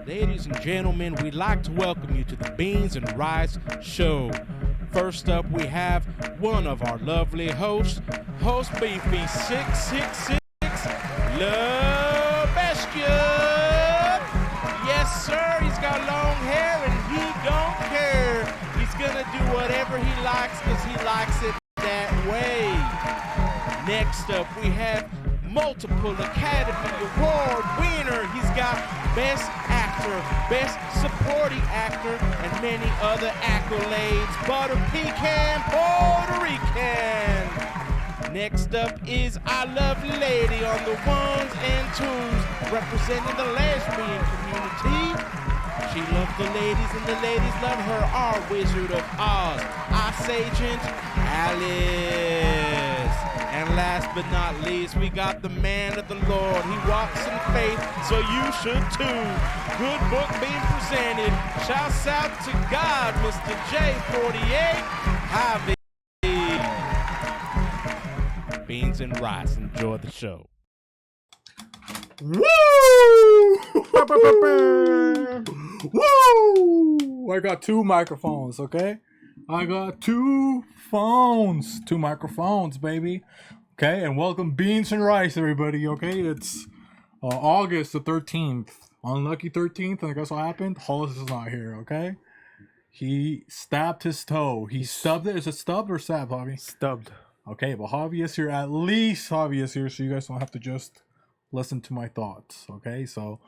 Ladies and gentlemen, we'd like to welcome you to the Beans and Rice Show. First up, we have one of our lovely hosts, Host Beefy 666, LaBestia. Yes, sir, he's got long hair and he don't care. He's gonna do whatever he likes because he likes it that way. Next up, we have multiple Academy Award winner. He's got Best Actor, Best Supporting Actor, and many other accolades. Butter Pecan, Puerto Rican. Next up is our lovely lady on the ones and twos, representing the lesbian community. She loves the ladies and the ladies love her. Our Wizard of Oz, Ice Agent Alice. And last but not least, we got the man of the Lord. He walks in faith, so you should too. Good book being presented. Shouts out to God, Mr. J48. Javi. Beans and Rice. Enjoy the show. Woo! Woo! I got two microphones, okay? I got two microphones, baby. Okay, and welcome Beans and Rice, everybody, okay? It's August the 13th. Unlucky 13th, and guess what happened? Hollis is not here, okay? He stabbed his toe. He stubbed it. Is it stubbed or stabbed, Javi? Stubbed. Okay, but Javi is here. At least Javi is here, so you guys don't have to just listen to my thoughts, okay? So,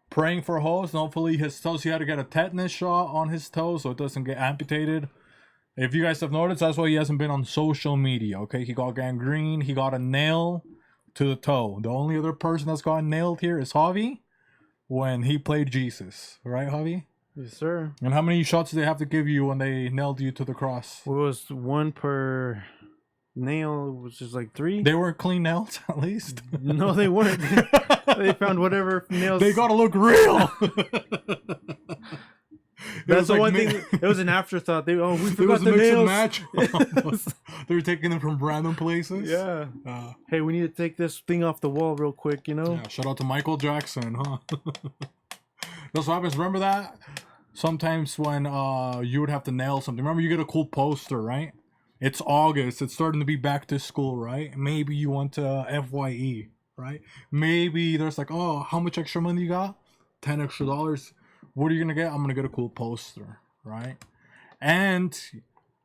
praying for Hollis, and hopefully his toes, he had to get a tetanus shot on his toe so it doesn't get amputated. If you guys have noticed, that's why he hasn't been on social media, okay? He got gangrene. He got a nail to the toe. The only other person that's gotten nailed here is Javi when he played Jesus. Right, Javi? Yes, sir. And how many shots did they have to give you when they nailed you to the cross? It was one per nail, which is like 3. They weren't clean nails, at least? No, they weren't. They found whatever nails. They gotta look real! That's the like one thing. It was an afterthought. We forgot the nails. Match. They were taking them from random places. Yeah. Hey, we need to take this thing off the wall real quick, you know? Yeah, shout out to Michael Jackson, huh? That's what happens. Remember that? Sometimes when you would have to nail something. Remember, you get a cool poster, right? It's August. It's starting to be back to school, right? Maybe you went to FYE, right? Maybe there's like, oh, how much extra money you got? $10 extra. What are you gonna get? I'm gonna get a cool poster, right? And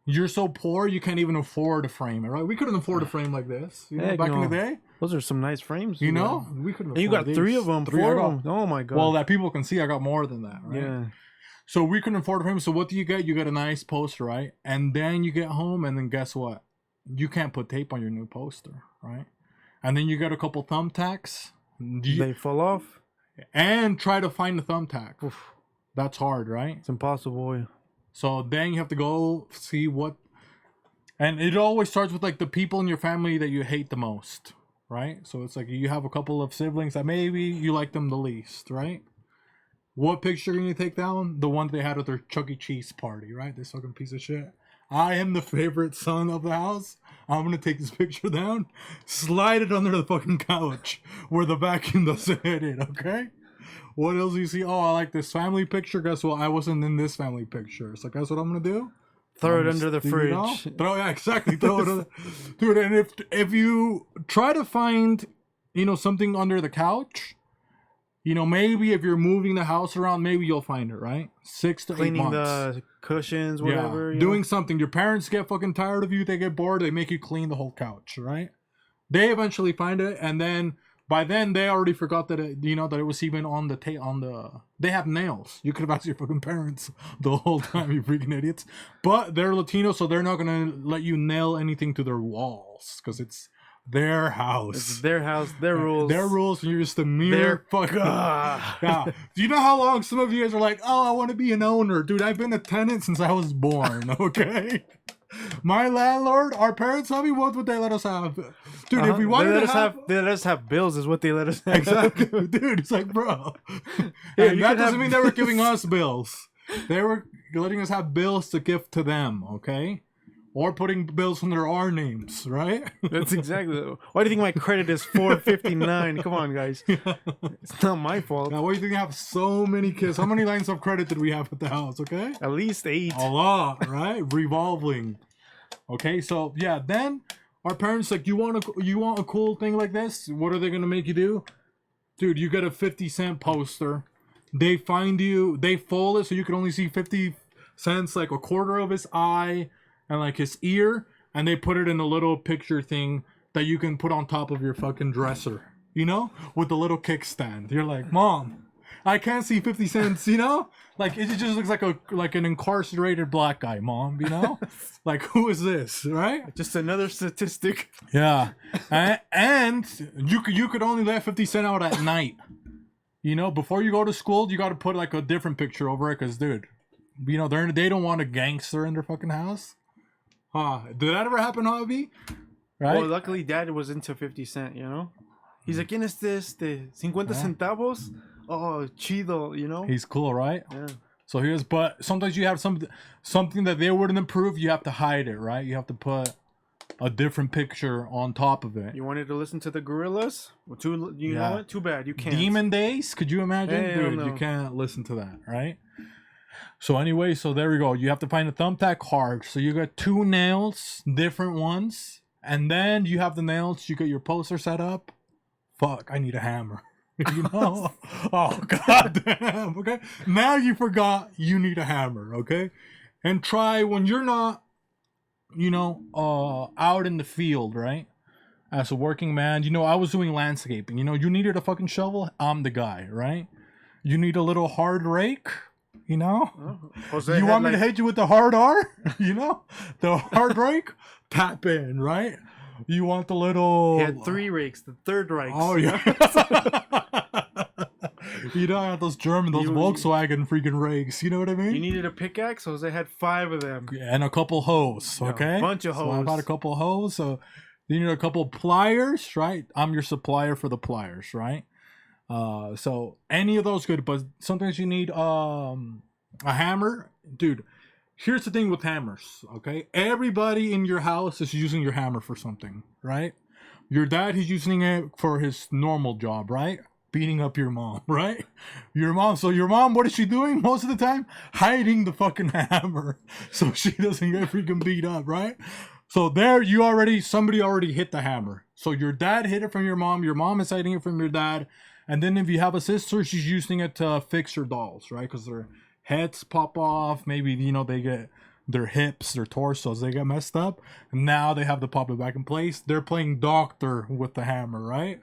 you're so poor you can't even afford a frame, right? We couldn't afford a frame like this, you know, back in the day. Those are some nice frames, you know. We couldn't. And you got 3 of them, 4 of them. Oh my god! Well, that people can see, I got more than that, right? Yeah. So we couldn't afford a frame. So what do you get? You get a nice poster, right? And then you get home, and then guess what? You can't put tape on your new poster, right? And then you get a couple thumbtacks. They fall off. And try to find the thumbtack. Oof. That's hard, right? It's impossible. So then you have to go see what... And it always starts with like the people in your family that you hate the most, right? So it's like you have a couple of siblings that maybe you like them the least, right? What picture can you take down? The one they had at their Chuck E. Cheese party, right? This fucking piece of shit. I am the favorite son of the house. I'm gonna take this picture down, slide it under the fucking couch where the vacuum doesn't hit it, okay? What else do you see? Oh, I like this family picture. Guess what? I wasn't in this family picture. So guess what I'm gonna do? Throw it under the fridge. Yeah, exactly. Throw it under dude, and if you try to find, you know, something under the couch, you know, maybe if you're moving the house around, maybe you'll find it, right? 6 to 8 months. Cleaning the cushions, whatever. Yeah, doing something. Your parents get fucking tired of you. They get bored. They make you clean the whole couch, right? They eventually find it, and then by then they already forgot that it, you know, that it was even on the They have nails. You could have asked your fucking parents the whole time, you freaking idiots. But they're Latino, so they're not gonna let you nail anything to their walls because it's their house. It's their house, their rules. Their rules, and you're just a mere fucking... Yeah. Do you know how long some of you guys are like, oh, I want to be an owner? Dude, I've been a tenant since I was born, okay? My landlord, our parents, tell me what would they let us have? Dude, if we wanted they let us have bills is what they let us have. Exactly. Dude, it's like, bro. And that doesn't mean they were giving us bills. They were letting us have bills to give to them, okay? or putting bills under our names, right? That's exactly. Why do you think my credit is 459? Come on, guys. It's not my fault. Now, why do you think you have so many kids? How many lines of credit did we have at the house? Okay, At least 8. a lot, right? Revolving. Okay, so yeah, then our parents like, you want a cool thing like this? What are they gonna make you do? Dude, you get a 50-cent poster. They find you, they fold it so you can only see 50 cents, like a quarter of his eye and like his ear, and they put it in a little picture thing that you can put on top of your fucking dresser, you know, with the little kickstand. You're like, Mom, I can't see 50 cents, you know? Like, it just looks like an incarcerated black guy, Mom, you know? Like, who is this, right? Just another statistic. Yeah. And you could only let 50 cent out at night. You know, before you go to school, you got to put like a different picture over it, because, dude, you know, they don't want a gangster in their fucking house. Did that ever happen, Hobby? Right? Well, luckily, Dad was into 50 Cent, you know? He's like, ¿quién es este? 50 centavos? Oh, chido, you know? He's cool, right? Yeah. So here's, but sometimes you have something that they wouldn't approve, you have to hide it, right? You have to put a different picture on top of it. You wanted to listen to the Gorillas? Well, you know what? Too bad, you can't. Demon Days? Could you imagine? Hell Dude, no. you can't listen to that, right? So anyway, so there we go. You have to find a thumbtack card. So you got 2 nails, different ones. And then you have the nails. You got your poster set up. Fuck, I need a hammer. You know? Oh, goddamn. Okay. Now you forgot you need a hammer. Okay. And try when you're not, you know, out in the field, right? As a working man, you know, I was doing landscaping. You know, you needed a fucking shovel. I'm the guy, right? You need a little hard rake. You know, Jose you had want me like- to hit you with the hard R? You know, the hard rake, tap in, right? You want the little. He had 3 rakes, the third rakes. Oh yeah. You know, I had those Volkswagen freaking rakes. You know what I mean? You needed a pickaxe, Jose had 5 of them. And a couple hoes. Okay, bunch of So I've hoes. had a couple hoes. So you need a couple pliers, right? I'm your supplier for the pliers, right? So any of those good, but sometimes you need a hammer, dude. Here's the thing with hammers, okay? Everybody in your house is using your hammer for something, right? Your dad, he's using it for his normal job, right? Beating up your mom, right? Your mom, what is she doing most of the time? Hiding the fucking hammer so she doesn't get freaking beat up, right? So there, somebody already hit the hammer. So your dad hit it from your mom is hiding it from your dad. And then if you have a sister, she's using it to fix her dolls, right? Because their heads pop off. Maybe, you know, they get their hips, their torsos, they get messed up. And now they have to pop it back in place. They're playing doctor with the hammer, right?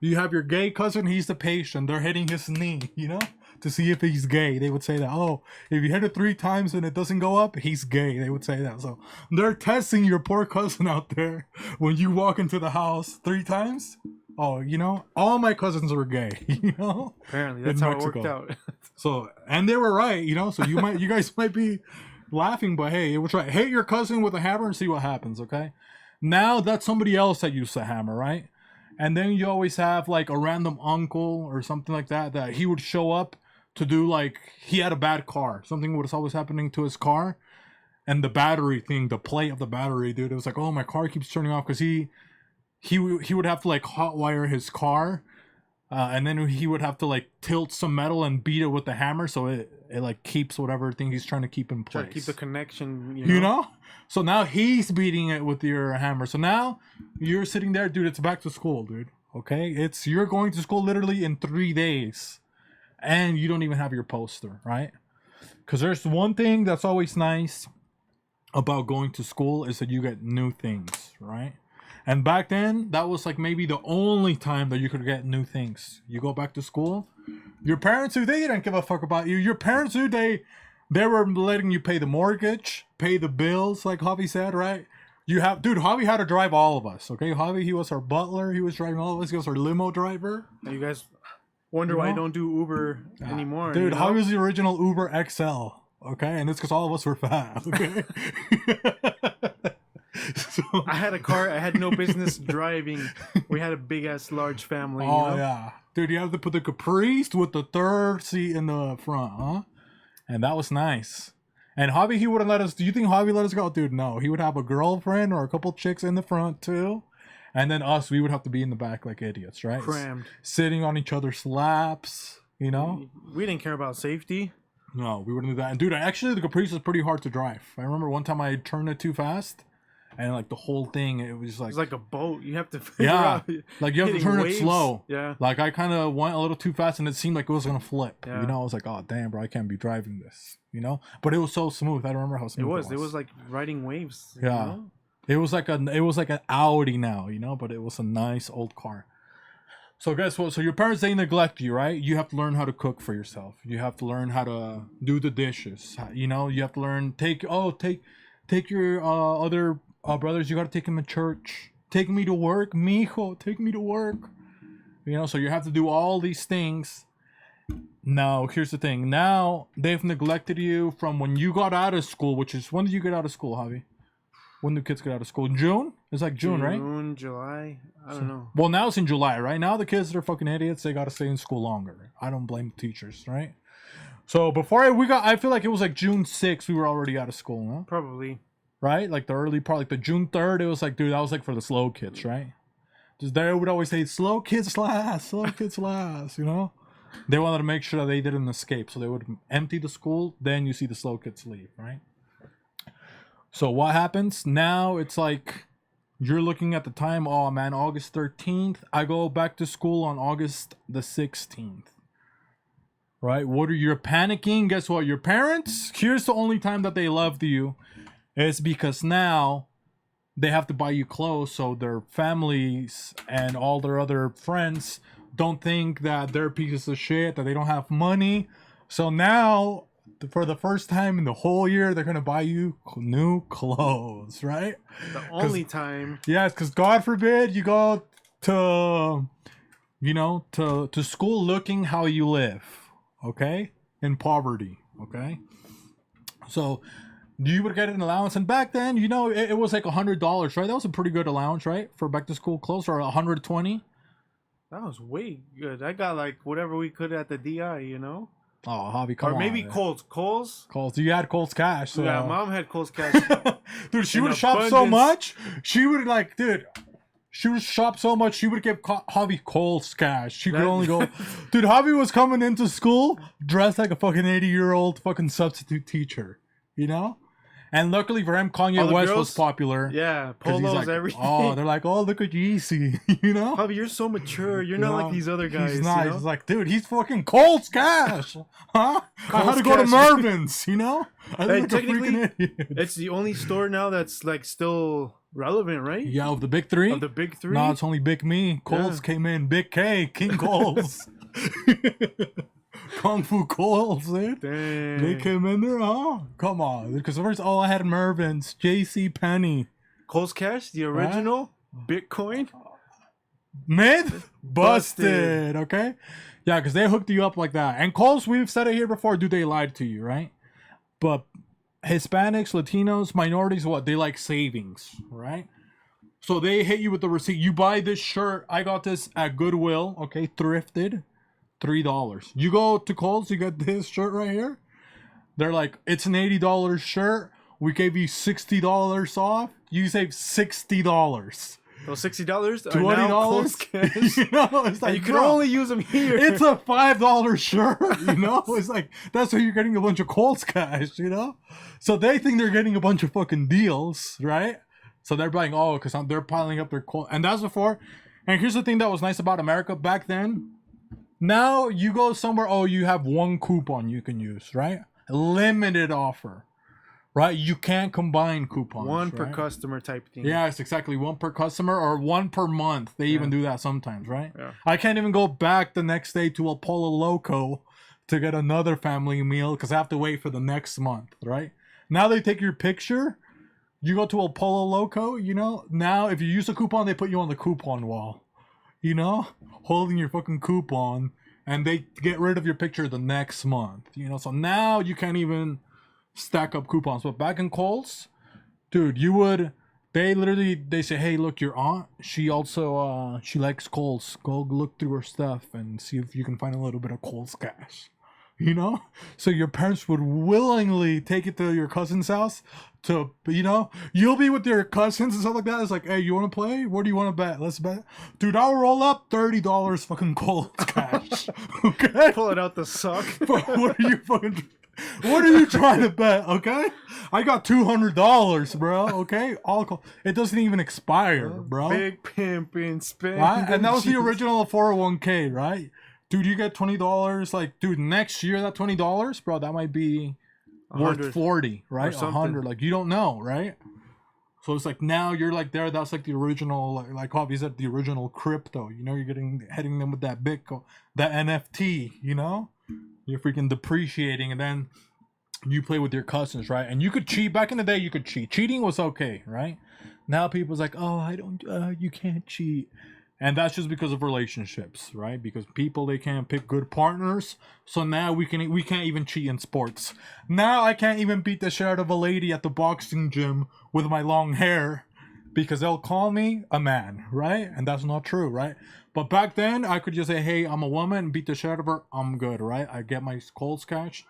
You have your gay cousin, he's the patient. They're hitting his knee, you know, to see if he's gay. They would say that, oh, if you hit it 3 times and it doesn't go up, he's gay. They would say that. So they're testing your poor cousin out there when you walk into the house 3 times. Oh, you know, all my cousins are gay, you know? Apparently, that's In how Mexico. it worked out. So, and they were right, you know? So you guys might be laughing, but hey, it was right. Hit your cousin with a hammer and see what happens, okay? Now that's somebody else that used the hammer, right? And then you always have like a random uncle or something like that he would show up to do, like, he had a bad car. Something was always happening to his car. And the battery thing, the plate of the battery, dude, it was like, oh, my car keeps turning off, because he would have to like hotwire his car, and then he would have to like tilt some metal and beat it with the hammer so it like keeps whatever thing he's trying to keep in place. Try to keep the connection, You know? So now he's beating it with your hammer. So now you're sitting there, dude, it's back to school, dude. Okay? You're going to school literally in 3 days. And you don't even have your poster, right? Because there's one thing that's always nice about going to school is that you get new things, right? And back then, that was like maybe the only time that you could get new things. You go back to school, your parents, they didn't give a fuck about you. Your parents, they were letting you pay the mortgage, pay the bills, like Javi said, right? Javi had to drive all of us, okay? Javi, he was our butler. He was driving all of us. He was our limo driver. You guys wonder why I don't do Uber anymore. Dude, you know? Javi was the original Uber XL, okay? And it's because all of us were fat, okay? So, I had a car I had no business driving. We had a big ass large family. oh, you know? yeah. Dude, you have to put the Caprice with the 3rd seat in the front, huh? And that was nice. And Javi, he wouldn't let us. Do you think Javi let us go? Dude, no. He would have a girlfriend or a couple chicks in the front too. And then us, we would have to be in the back like idiots, right? Crammed. Sitting on each other's laps, you know? We didn't care about safety. No, we wouldn't do that. And dude, actually, the Caprice is pretty hard to drive. I remember one time I turned it too fast. And like the whole thing, it was like... It's like a boat. You have to figure yeah, out... like you have to turn it slow. Yeah. Like I kind of went a little too fast and it seemed like it was going to flip. Yeah. You know, I was like, oh, damn, bro, I can't be driving this. You know? But it was so smooth. I don't remember how smooth it was. It was like riding waves. Yeah. You know? It was like an Audi now, you know, but it was a nice old car. So guess what? So your parents, they neglect you, right? You have to learn how to cook for yourself. You have to learn how to do the dishes. You know, you have to learn take your other brothers. You got to take them to church. Take me to work, mijo. Take me to work. You know, so you have to do all these things. Now, here's the thing. Now they've neglected you from when you got out of school, which is when did you get out of school, Javi? When do kids get out of school? June? It's like June, right? June, July. I don't know. Well, now it's in July, right? Now the kids are fucking idiots. They got to stay in school longer. I don't blame the teachers, right? So before I feel like it was like June 6th, we were already out of school, huh? Probably. Right? Like the early part, like the June 3rd, it was like, dude, that was like for the slow kids, right? Just they would always say, slow kids last, you know? They wanted to make sure that they didn't escape. So they would empty the school, then you see the slow kids leave, right? So what happens now? It's like you're looking at the time. Oh man, August 13th. I go back to school on August the 16th. Right? You're panicking? Guess what? Your parents. Here's the only time that they loved you, is because now they have to buy you clothes, so their families and all their other friends don't think that they're pieces of shit, that they don't have money. So now, for the first time in the whole year, they're gonna buy you new clothes, right? The only time. Yes, because God forbid you go to, you know, to school looking how you live, okay? In poverty, okay? So you would get an allowance, and back then, you know, it was like $100, right? That was a pretty good allowance, right? For back to school clothes, or 120. That was way good. I got like whatever we could at the DI, you know? Oh, Javi, come on. Or maybe man. Kohl's. Kohl's. You had Kohl's cash. So. Yeah, Mom had Kohl's cash. Dude, she In would shop so abundance. much. She would like, dude. She would shop so much. She would give Javi Kohl's cash. She could only go. Dude, Javi was coming into school dressed like a fucking 80-year-old fucking substitute teacher. You know. And luckily for him, Kanye West girls? was popular. Yeah, 'Cause he's polos, like, everything. oh, they're like, oh, look at Yeezy. You know. Javi, you're so mature. You're not like these other guys. He's not. You know? He's like, dude, he's fucking Kohl's cash. Huh? I had to go to Cash. Mervin's, you know? I Hey, look a freaking technically, idiot. it's the only store now that's like still relevant, right? Yeah, of the big three? Of the big three. No, it's only Big Me. Kohl's Yeah. came in. Big K. King Kohl's. Kung Fu Kohl's, dude. They Dang. came in there, huh? Come on. Because first, I had Mervin's. J.C. Penney. Kohl's Cash, the original Bitcoin. Myth busted. Busted. Okay, yeah, because they hooked you up like that. And Kohl's, we've said it here before, dude, they lied to you, right? But Hispanics, Latinos, minorities, what they like savings, right? So they hit you with the receipt. You buy this shirt. I got this at Goodwill, okay, thrifted, $3. You go to Kohl's, you get this shirt right here. They're like, it's an $80 shirt. We gave you $60 off. You save $60. Those $60 are $20. now Kohl's Cash. You know, it's like, And you can bro, only use them here. it's a $5 shirt, you know? It's like, that's why you're getting a bunch of Kohl's cash, you know? So they think they're getting a bunch of fucking deals, right? So they're buying, oh, because they're piling up their Kohl's. And that's before. And here's the thing that was nice about America back then. Now you go somewhere, oh, you have one coupon you can use, right? Limited offer, right? You can't combine coupons. One per right? customer type thing. Yeah, it's exactly one per customer or one per month. They even do that sometimes, right? Yeah. I can't even go back the next day to Apollo Loco to get another family meal because I have to wait for the next month, right? Now they take your picture. You go to Apollo Loco, you know? Now, if you use a coupon, they put you on the coupon wall, you know? Holding your fucking coupon, and they get rid of your picture the next month, you know? So now you can't even stack up coupons. But back in Kohl's, dude, you would... They say, hey, look, your aunt, she likes Kohl's. Go look through her stuff and see if you can find a little bit of Kohl's cash. you know? So your parents would willingly take it to your cousin's house to, you know, you'll be with your cousins and stuff like that. It's like, hey, you want to play? What do you want to bet? Let's bet. Dude, I'll roll up $30 fucking cold cash. Okay? Pull it out the sock. What are you fucking... What are you trying to bet? Okay, I got $200, bro. Okay, it doesn't even expire, bro. Big pimpin' spin. Right? And that was the original 401k, right? Dude, you get $20. Like, dude, next year that $20, bro, that might be worth 40, right? 100. Like, you don't know, right? So it's like now you're like there. That's like the original, like Hobby said, the original crypto. You know, you're heading them with that Bitcoin, that NFT. You know. You're freaking depreciating, and then you play with your cousins, right? And you could cheat. Back in the day, you could cheat. Cheating was okay, right? Now people's like, oh, I don't, you can't cheat. And that's just because of relationships, right? Because people, they can't pick good partners. So now we can't even cheat in sports. Now I can't even beat the shit out of a lady at the boxing gym with my long hair because they'll call me a man, right? And that's not true, right? But back then, I could just say, hey, I'm a woman, and beat the shit out of her. I'm good, right? I get my Coles Cash.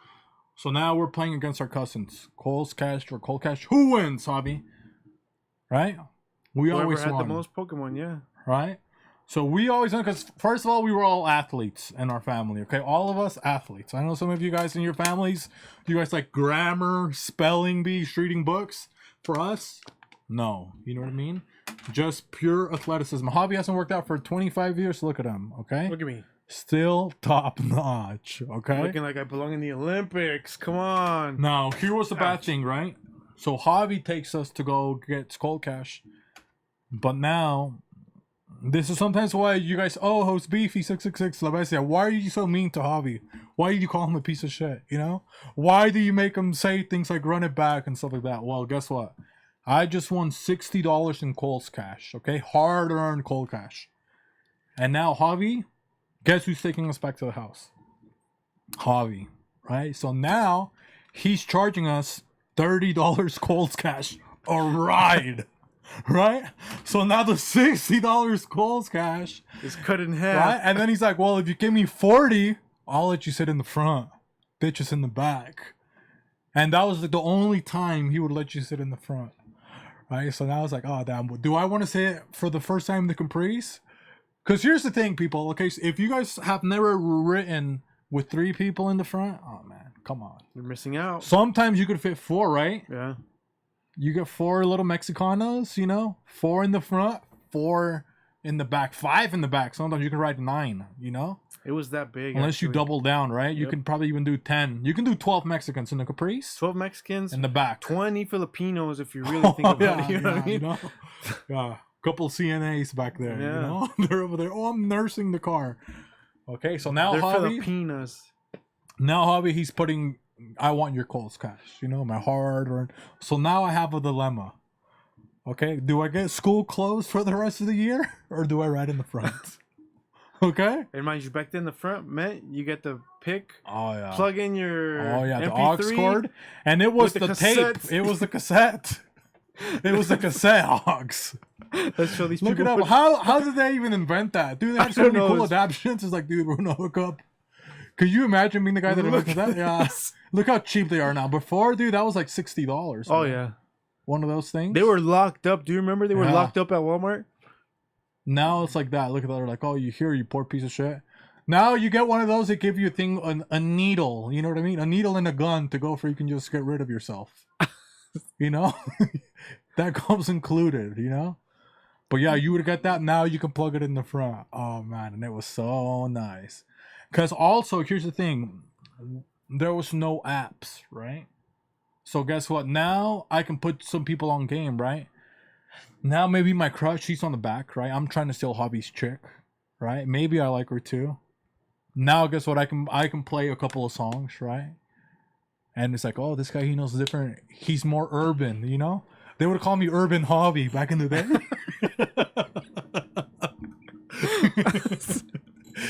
So now we're playing against our cousins. Coles Cash or Cold Cash. Who wins, Hobby? Right? Whoever always had the most Pokemon, yeah. Right? So we always won because, first of all, we were all athletes in our family, okay? All of us athletes. I know some of you guys in your families, you guys like grammar, spelling bees, reading books. For us, no. You know what I mean? Just pure athleticism. Hobby hasn't worked out for 25 years. Look at him, okay? Look at me. Still top notch, okay? Looking like I belong in the Olympics. Come on. Now, here was the bad thing, right? So Hobby takes us to go get Cold Cash. But now, this is sometimes why you guys, oh, host Beefy 666 La Bestia, why are you so mean to Hobby? Why do you call him a piece of shit, you know? Why do you make him say things like run it back and stuff like that? Well, guess what? I just won $60 in Cold Cash, okay? Hard-earned Cold Cash. And now Hobby, guess who's taking us back to the house? Hobby, right? So now he's charging us $30 Cold Cash a ride, right? So now the $60 Cold Cash is cut in half. Right? And then he's like, well, if you give me 40, I'll let you sit in the front. Bitches in the back. And that was like the only time he would let you sit in the front. Right? So now I was like, oh, damn. Do I want to say it for the first time in the Caprice? Because here's the thing, people. Okay, so if you guys have never ridden with 3 people in the front, oh, man, come on. You're missing out. Sometimes you could fit 4, right? Yeah. You get 4 little Mexicanos, you know? 4 in the front, 4 in the back, 5 in the back. Sometimes you can ride 9, you know? It was that big. Unless you double down, right? You can probably even do 10. You can do 12 Mexicans in the Caprice. 12 Mexicans in the back. 20 Filipinos if you really think about it. You know what I mean? You know? Yeah. Couple CNAs back there. Yeah. You know? They're over there. Oh, I'm nursing the car. Okay, so now they're Hobby. Filipinas. Now Hobby, he's putting, I want your Coles Cash. You know, my hard earned. So now I have a dilemma. Okay, do I get school closed for the rest of the year? Or do I ride in the front? Okay. And mind you, back then the front meant you get to pick. Oh yeah. Plug in your. Oh yeah, MP3 the aux cord, and it was the tape. It was the cassette. It was the cassette aux. Let's show these Look people. it up. How did they even invent that? Dude, they have so many cool adaptions. It's like, dude, we're gonna hook up. Could you imagine being the guy that invented that? Yeah. Look how cheap they are now. Before, dude, that was like $60. Oh yeah. One of those things. They were locked up. Do you remember they were locked up at Walmart? Now it's like that. Look at that. They're like, oh, you poor piece of shit. Now you get one of those. They give you a thing, a needle. You know what I mean? A needle and a gun to go for. You can just get rid of yourself. You know, that comes included. You know, but yeah, you would get that. Now you can plug it in the front. Oh man, and it was so nice. Because also, here's the thing: there was no apps, right? So guess what? Now I can put some people on game, right? Now maybe my crush, she's on the back, right? I'm trying to steal Hobby's chick, right? Maybe I like her too. Now guess what? I can play a couple of songs, right? And it's like, oh, this guy, he knows different. He's more urban, you know? They would call me Urban Hobby back in the day.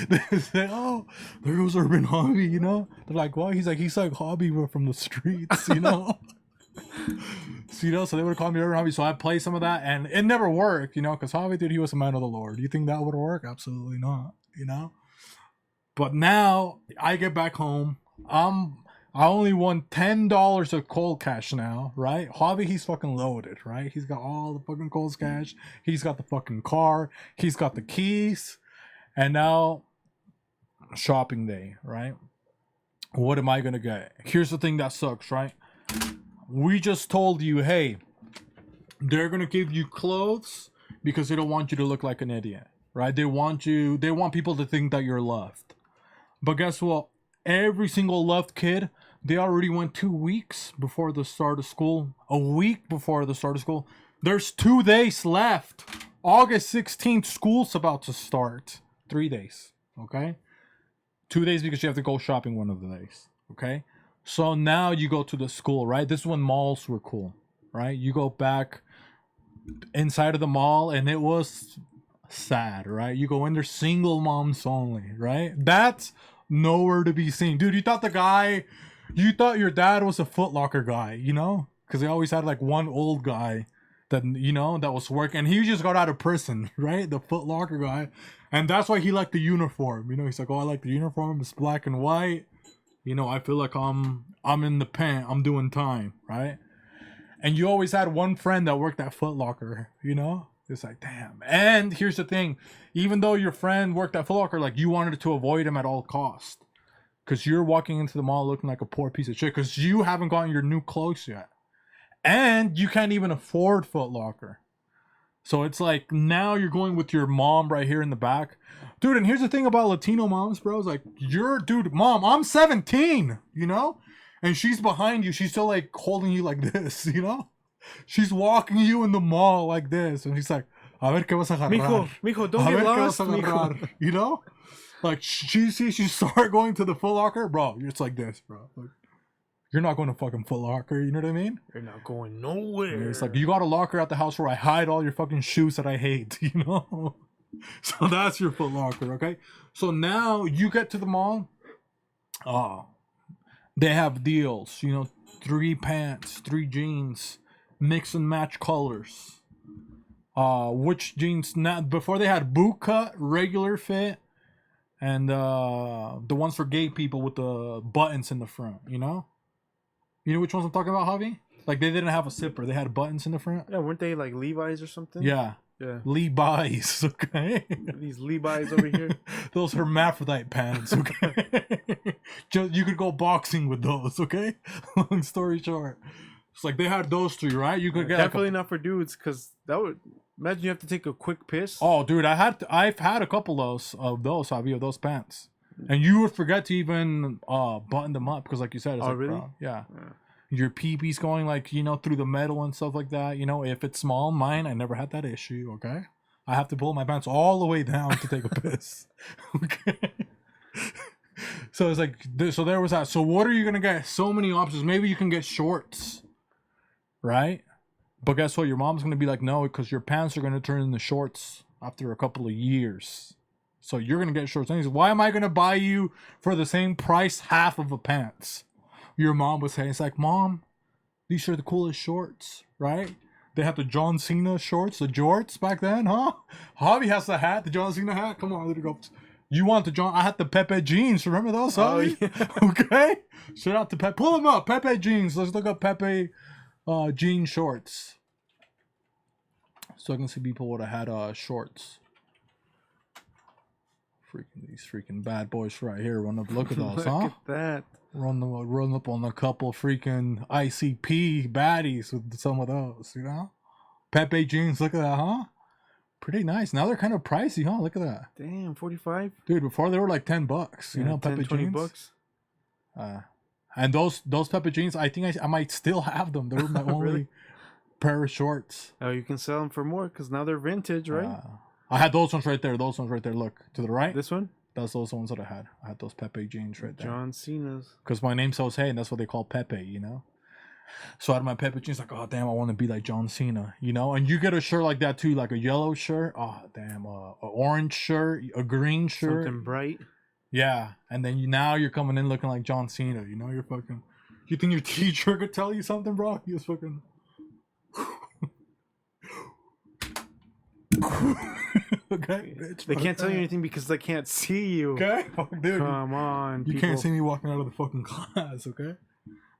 They say, oh, there goes Urban Hobby, you know? They're like, why? He's like Hobby from the streets, you know? So, you know, so they would call me Urban Hobby. So I play some of that, and it never worked, you know, because Hobby, dude, he was a man of the Lord. You think that would work? Absolutely not, you know? But now I get back home, I only won $10 of cold cash now, right? Javi, he's fucking loaded, right? He's got all the fucking cold cash. He's got the fucking car. He's got the keys. And now, shopping day, right? What am I gonna get? Here's the thing that sucks, right? We just told you, hey, they're gonna give you clothes because they don't want you to look like an idiot, right? They want people to think that you're loved. But guess what? Every single loved kid, they already went 2 weeks before the start of school. A week before the start of school. There's 2 days left. August 16th, school's about to start. 3 days, okay? 2 days because you have to go shopping one of the days, okay? So now you go to the school, right? This is when malls were cool, right? You go back inside of the mall and it was sad, right? You go in there, single moms only, right? That's nowhere to be seen. Dude, you thought your dad was a Foot Locker guy, you know? Because they always had like one old guy that, you know, that was working. And he just got out of prison, right? The Foot Locker guy. And that's why he liked the uniform. You know, he's like, oh, I like the uniform. It's black and white. You know, I feel like I'm in the pen. I'm doing time, right? And you always had one friend that worked at Foot Locker, you know? It's like, damn. And here's the thing. Even though your friend worked at Foot Locker, like, you wanted to avoid him at all costs. Because you're walking into the mall looking like a poor piece of shit. Because you haven't gotten your new clothes yet. And you can't even afford Foot Locker. So it's like, now you're going with your mom right here in the back. Dude, and here's the thing about Latino moms, bro. It's like, dude, mom, I'm 17, you know? And she's behind you. She's still like holding you like this, you know? She's walking you in the mall like this. And she's like, a ver qué vas a agarrar. Mijo, don't get lost, mijo. You know? Like, she start going to the Foot Locker, bro. It's like this, bro. Like, you're not going to fucking Foot Locker, you know what I mean? You're not going nowhere. It's like, you got a locker at the house where I hide all your fucking shoes that I hate, you know? So that's your Foot Locker, okay? So now you get to the mall. They have deals, you know, 3 pants, 3 jeans, mix and match colors. Which jeans now? Before they had boot cut, regular fit, and the ones for gay people with the buttons in the front, you know? You know which ones I'm talking about, Javi? Like, they didn't have a zipper. They had buttons in the front. Yeah, weren't they like Levi's or something? Yeah. Yeah. Levi's, okay? These Levi's over here. Those hermaphrodite pants, okay? You could go boxing with those, okay? Long story short. It's like they had those 3, right? You could get definitely not for dudes, because that would... Imagine you have to take a quick piss. Oh, dude, I've had a couple of those, Javi, of those pants. And you would forget to even button them up because, like you said, it's like, really? bro, yeah. Your pee-pee's going, like, you know, through the metal and stuff like that. You know, if it's small, mine, I never had that issue, okay? I have to pull my pants all the way down to take a piss. Okay? So it's like, so there was that. So what are you going to get? So many options. Maybe you can get shorts, right? But guess what? Your mom's going to be like, no, because your pants are going to turn into shorts after a couple of years. So you're going to get shorts. Anyways, why am I going to buy you for the same price half of a pants? Your mom would say, it's like, Mom, these are the coolest shorts, right? They had the John Cena shorts, the jorts back then, huh? Javi has the hat, the John Cena hat. Come on, let it go. You want the John? I had the Pepe jeans. Remember those? Javi? Oh, yeah. Okay. Shout out to Pepe. Pull them up. Pepe jeans. Let's look up Pepe jean shorts. So I can see people would have had shorts. These freaking bad boys right here. Run up. Look at those, huh? Look at that. Run up on a couple freaking ICP baddies with some of those, you know? Pepe jeans, look at that, huh? Pretty nice. Now they're kind of pricey, huh? Look at that. Damn, 45? Dude, before they were like $10, you know, 10, Pepe 20 jeans. bucks. And those Pepe jeans, I think I might still have them. They're my only Really? pair of shorts. Oh, you can sell them for more because now they're vintage, right? I had those ones right there. Those ones right there. Look, to the right. This one? That's those ones that I had. I had those Pepe jeans right there. John Cena's. Because my name's Jose, and that's what they call Pepe, you know? So I had my Pepe jeans, like, oh, damn, I want to be like John Cena, you know? And you get a shirt like that, too, like a yellow shirt. Oh, damn, a orange shirt, a green shirt. Something bright. Yeah, and then now you're coming in looking like John Cena, you know? You're fucking... You think your teacher could tell you something, bro? He was fucking... Okay, bitch. They can't tell you anything because they can't see you. Okay, dude. Come on, You can't see me walking out of the fucking class, okay?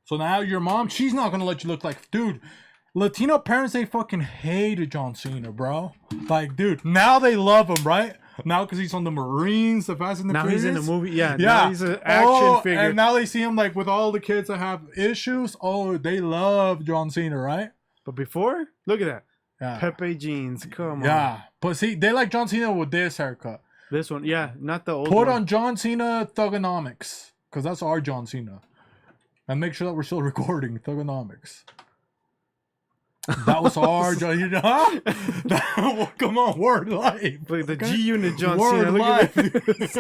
So now your mom, she's not gonna let you look like, dude. Latino parents, they fucking hated John Cena, bro. Like, dude, now they love him, right? Now because he's on the Marines, the Fast and the Now Furious. he's in a movie. Yeah, Yeah, now he's an action figure. And now they see him like with all the kids that have issues. Oh, they love John Cena, right? But before, look at that. Yeah. Pepe jeans. Come on. Yeah, but see, they like John Cena with this haircut. This one, yeah, not the old Put one. on John Cena Thugonomics, because that's our John Cena. And make sure that we're still recording Thugonomics. That was our John Cena. Come on, word life. Look at the G Unit John Word Cena. Look life. at this.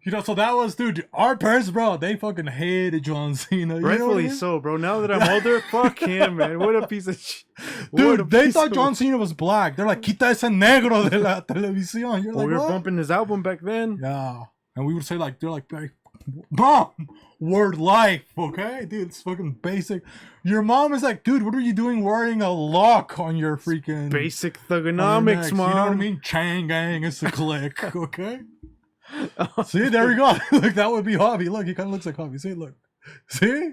You know, so that was, dude, our parents, bro, they fucking hated John Cena. You know what I Rightfully mean? so, bro. Now that I'm older, fuck him, man. What a piece of shit. Dude, they thought John Cena was black. They're like, quita ese negro de la televisión. You're Well, like, we were what? bumping his album back then. Yeah. And we would say, like, they're like, mom, word life, okay? Dude, it's fucking basic. Your mom is like, dude, what are you doing wearing a lock on your freaking... Basic on your thugonomics, necks? mom. You know what I mean? Chang gang, it's a click, okay? See, there we go. Look, that would be Hobby. Look, he kind of looks like Hobby. See, look. See?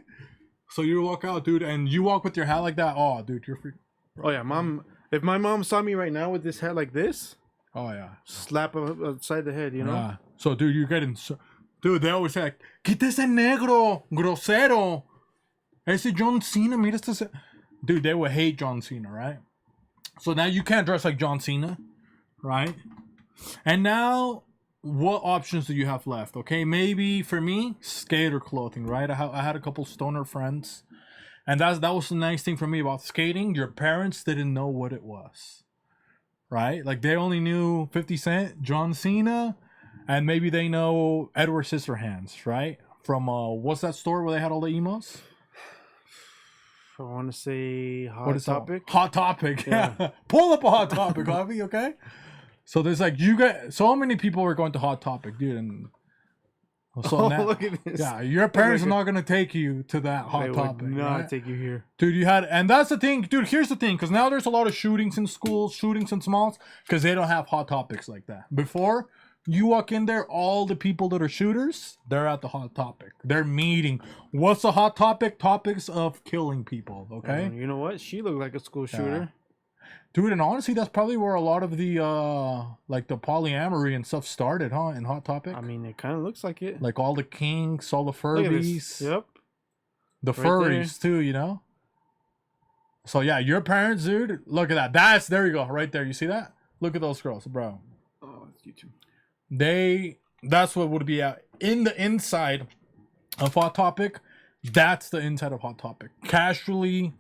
So you walk out, dude, and you walk with your hat like that. Oh, dude, you're freaking... Oh, yeah, mom. If my mom saw me right now with this hat like this, Oh, yeah. slap him upside the head, you know? Yeah. So, dude, you're getting... Dude, they always say, like, quita ese negro, grosero. Ese John Cena, mira este... Dude, they would hate John Cena, right? So now you can't dress like John Cena, right? And now, what options do you have left? Okay, maybe for me, skater clothing, right? I had a couple stoner friends, and that was the nice thing for me about skating. Your parents didn't know what it was, right? Like they only knew 50 Cent, John Cena, and maybe they know Edward Scissorhands, right? From what's that store where they had all the emos? I want to say What Hot is that? Topic. Hot Topic. Yeah. Pull up a Hot Topic, Javi, okay? So there's like you get so many people are going to Hot Topic, dude, and so Oh, now, look at this. yeah, your parents are not gonna take you to that Hot They Topic, would not right? take you here. Dude. You had, and that's the thing, dude. Here's the thing, because now there's a lot of shootings in schools, shootings in malls, because they don't have Hot Topics like that. Before, you walk in there, all the people that are shooters, they're at the Hot Topic. They're meeting. What's the Hot Topic? Topics of killing people. Okay. And you know what? She looked like a school shooter. Dude, and honestly, that's probably where a lot of the like the polyamory and stuff started, huh? In Hot Topic, I mean, it kind of looks like it. like all the kinks, all the Look at Furbies, this. Yep. the right furries too, you know. So yeah, your parents, dude. Look at that. There you go, right there. You see that? Look at those girls, bro. Oh, it's YouTube. That's what would be in the inside of Hot Topic. That's the inside of Hot Topic. Casually.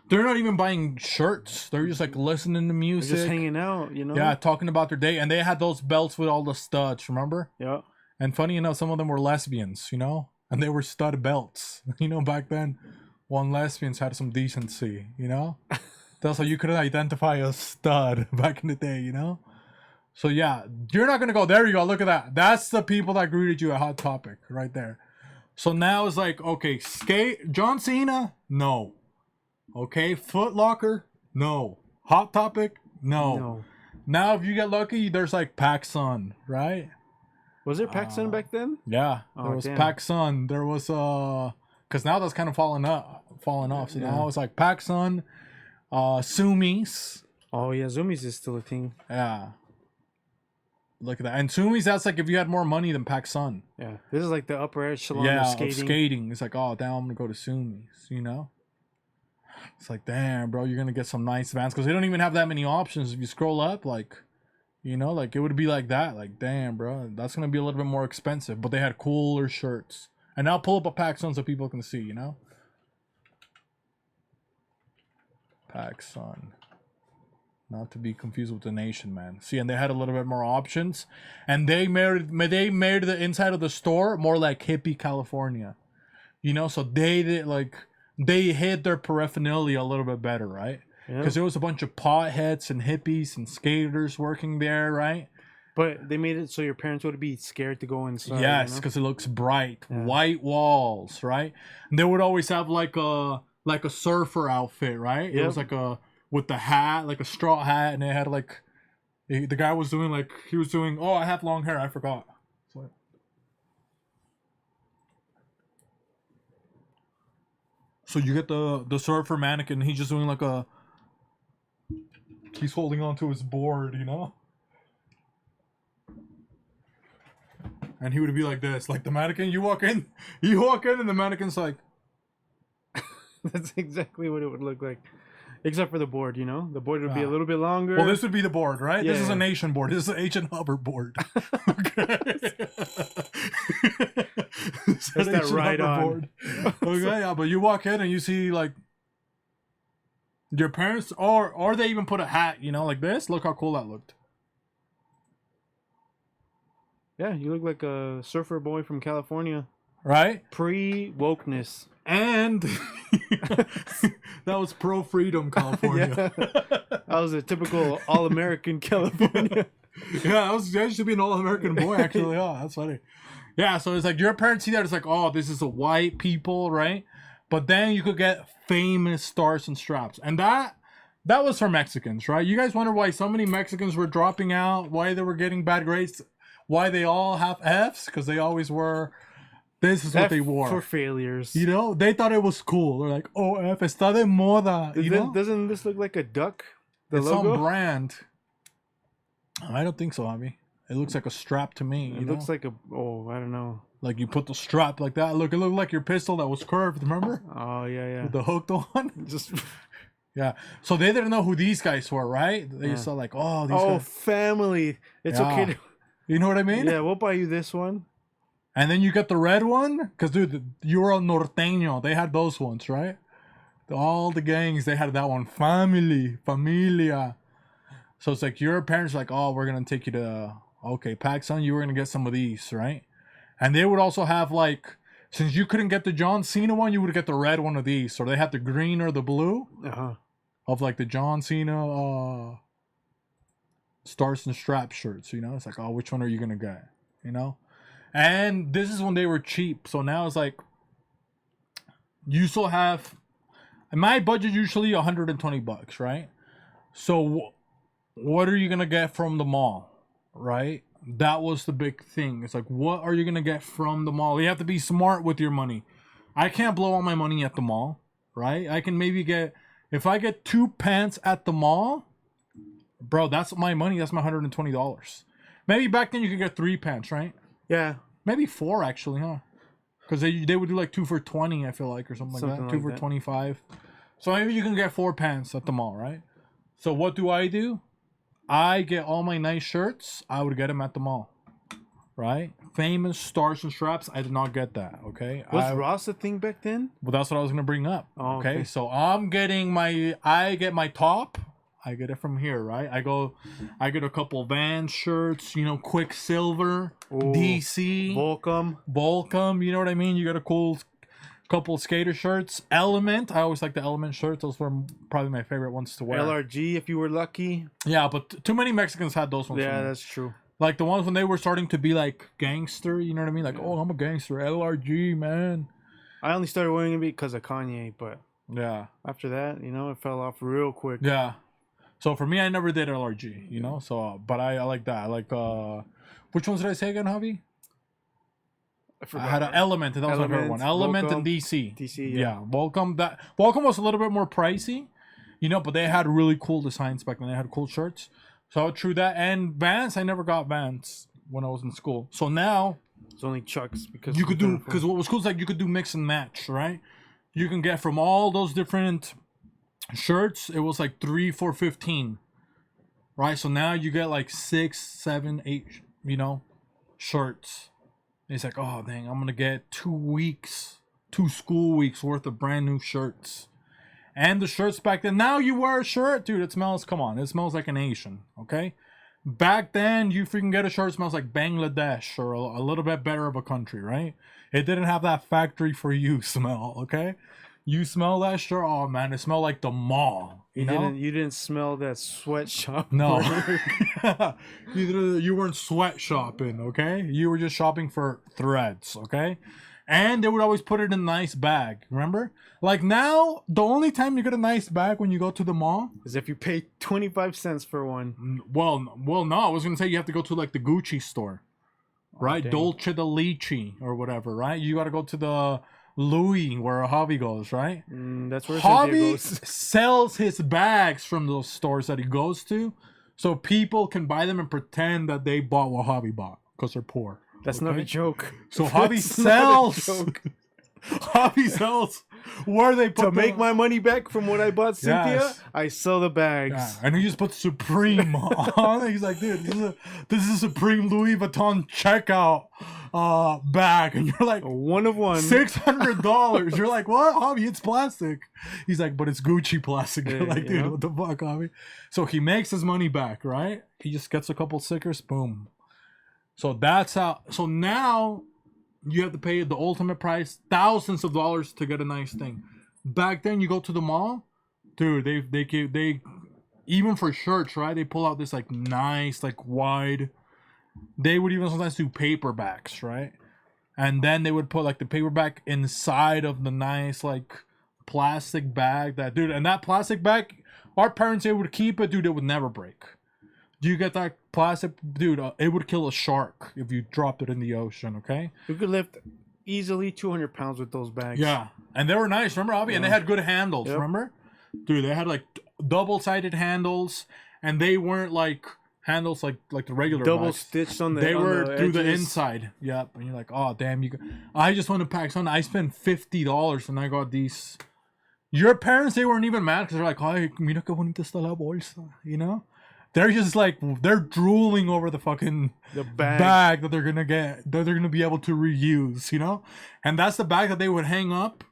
They're not even buying shirts. They're just like listening to music. They're just hanging out, you know? Yeah, talking about their day. And they had those belts with all the studs, remember? Yeah. And funny enough, some of them were lesbians, you know? And they were stud belts. You know, back then, one lesbians had some decency, you know? That's how you could identify a stud back in the day, you know? So yeah, you're not going to go, there you go, look at that. That's the people that greeted you at Hot Topic right there. So now it's like, okay, John Cena? No. Okay, Foot Locker? No. Hot Topic? No. Now, if you get lucky, there's like PacSun, right? Was there PacSun back then? Yeah, there was damn. PacSun. There was because now that's kind of fallen off. So now it's like PacSun, Sumis. Oh yeah, Zoomies is still a thing. Yeah. Look at that. And Sumis, that's like if you had more money than PacSun. Yeah, this is like the upper echelon Yeah, of skating. It's like, oh, damn, I'm gonna go to Sumis. You know. It's like, damn, bro, you're gonna get some nice Vans because they don't even have that many options. If you scroll up, like, you know, like it would be like that. Like, damn, bro, that's gonna be a little bit more expensive. But they had cooler shirts. And now pull up a PacSun so people can see. You know. PacSun. Not to be confused with the Nation, man. See, and they had a little bit more options, and they made the inside of the store more like hippie California, you know. So they did they hid their paraphernalia a little bit better, right? Because there was a bunch of potheads and hippies and skaters working there, right? But they made it so your parents would be scared to go inside. Yes, because it looks bright, white walls, right? And they would always have like a surfer outfit, right? It was like a with the hat, like a straw hat, and it had like the guy was doing like he was doing. Oh, I have long hair. I forgot. So you get the surfer mannequin. He's just doing like a. He's holding on to his board, you know. And he would be like this, like the mannequin. You walk in, and the mannequin's like. That's exactly what it would look like. Except for the board, you know? The board would be a little bit longer. Well, this would be the board, right? Yeah. This is a nation board. This is an H and Hubbard board. Okay. That's that right on. Board. Okay, yeah, but you walk in and you see like your parents, or they even put a hat, you know, like this. Look how cool that looked. Yeah, you look like a surfer boy from California. Right? Pre-wokeness. And that was pro-freedom California. Yeah. That was a typical all-American California. Yeah, that should be an all-American boy, actually. Oh, that's funny. Yeah, so it's like your parents see that, it's like, oh, this is a white people, right? But then you could get famous stars and straps. And that was for Mexicans, right? You guys wonder why so many Mexicans were dropping out, why they were getting bad grades, why they all have Fs? Because they always were... This is what they wore. For failures. You know? They thought it was cool. They're like, oh, F está de moda. Doesn't this look like a duck? It's logo? Some brand. I don't think so, Javi. It looks like a strap to me. It looks like I don't know. Like you put the strap like that. Look, it looked like your pistol that was curved, remember? Oh, yeah. With the hooked one. Just... Yeah. So they didn't know who these guys were, right? They saw like, oh, these guys. Family. It's okay to... You know what I mean? Yeah, we'll buy you this one. And then you get the red one, because dude, you were a norteño. They had those ones, right? All the gangs, they had that one. Familia. So it's like your parents are like, oh, we're gonna take you to PacSun, you were gonna get some of these, right? And they would also have like, since you couldn't get the John Cena one, you would get the red one of these. So they had the green or the blue of like the John Cena Stars and Straps shirts. You know, it's like, oh, which one are you gonna get? You know. And this is when they were cheap. So now it's like, you still have, my budget usually $120, right? So what are you going to get from the mall, right? That was the big thing. It's like, what are you going to get from the mall? You have to be smart with your money. I can't blow all my money at the mall, right? I can maybe get, if I get 2 pants at the mall, bro, that's my money. That's my $120. Maybe back then you could get 3 pants, right? Yeah. Maybe 4 actually, huh? Because they would do like 2 for $20, I feel like, or something like that. 2 for $25. So maybe you can get 4 pants at the mall, right? So what do? I get all my nice shirts. I would get them at the mall, right? Famous Stars and Straps. I did not get that. Okay. Was Ross a thing back then? Well, that's what I was gonna bring up. Oh, okay. So I get my top. I get it from here, right? I get a couple Vans shirts, you know, Quicksilver, DC, Volcom, you know what I mean? You got a cool couple skater shirts. Element, I always like the Element shirts. Those were probably my favorite ones to wear. LRG, if you were lucky. Yeah, but too many Mexicans had those ones. Yeah, that's true. Like the ones when they were starting to be like gangster, you know what I mean? Like, oh, I'm a gangster, LRG, man. I only started wearing it because of Kanye, but yeah, after that, you know, it fell off real quick. Yeah. So for me, I never did LRG, you know. So, but I like that. I like which ones did I say again, Javi? I had an Element. That was my favorite one. Element Volcom, and DC. DC, yeah. Volcom. That Volcom was a little bit more pricey, you know, but they had really cool designs back then. They had cool shirts. So I would true that. And Vans, I never got Vans when I was in school. So now it's only Chucks because you could do, because what was cool is like you could do mix and match, right? You can get from all those different shirts. It was like 3 for $15, right? So now you get like 6, 7, 8, you know, shirts. It's like, oh dang, I'm gonna get 2 school weeks worth of brand new shirts. And the shirts back then, now you wear a shirt, dude, it smells, come on, it smells like an Asian, okay? Back then, you freaking get a shirt, it smells like Bangladesh or a little bit better of a country, right? It didn't have that factory for you smell, okay? You smell that shirt, oh man, it smelled like the mall. You didn't smell that sweatshop. No. You weren't sweat shopping, okay? You were just shopping for threads, okay? And they would always put it in a nice bag. Remember? Like now, the only time you get a nice bag when you go to the mall As if you pay 25 cents for one. Well, no. I was gonna say you have to go to like the Gucci store, right? dang. Dolce de Leche or whatever, right? You got to go to the Louis where Javi goes, right? That's where Cynthia Javi goes. sells his bags from those stores that he goes to, so people can buy them and pretend that they bought what Javi bought because they're poor. That's not a joke. So Javi That's not a sells. joke. Javi sells where they put To make my money back from what I bought Cynthia, Yes. I sell the bags. Yeah, and he just put Supreme on it. He's like, dude, this is a Supreme Louis Vuitton checkout bag, and you're like, One of one. $600. You're like, what, Javi? It's plastic. He's like, but it's Gucci plastic. You're Yeah, like, you dude, know? what the fuck, Javi? So he makes his money back, right? He just gets a couple stickers, boom. So that's how. So now you have to pay the ultimate price, thousands of dollars to get a nice thing. Back then, you go to the mall, dude. They even for shirts, right? They pull out this like nice, like wide. They would even sometimes do paperbacks, right? And then they would put like the paperback inside of the nice like plastic bag that, dude. And that plastic bag, our parents, they would keep it, dude. It would never break. You get that plastic, dude, it would kill a shark if you dropped it in the ocean, okay? You could lift easily 200 pounds with those bags. Yeah. And they were nice, remember, Avi? And they had good handles, Yep. remember? Dude, they had like double-sided handles, and they weren't like handles like the regular Double bags. stitched on the They on were through the edges. inside. Yep. And you're like, oh, damn, I just want to pack something. I spent $50 and I got these. Your parents, they weren't even mad because they're like, ay, mira qué bonita está la bolsa, you know? They're just like, they're drooling over the fucking The bag. bag that they're gonna get, that they're gonna be able to reuse, you know? And that's the bag that they would hang up.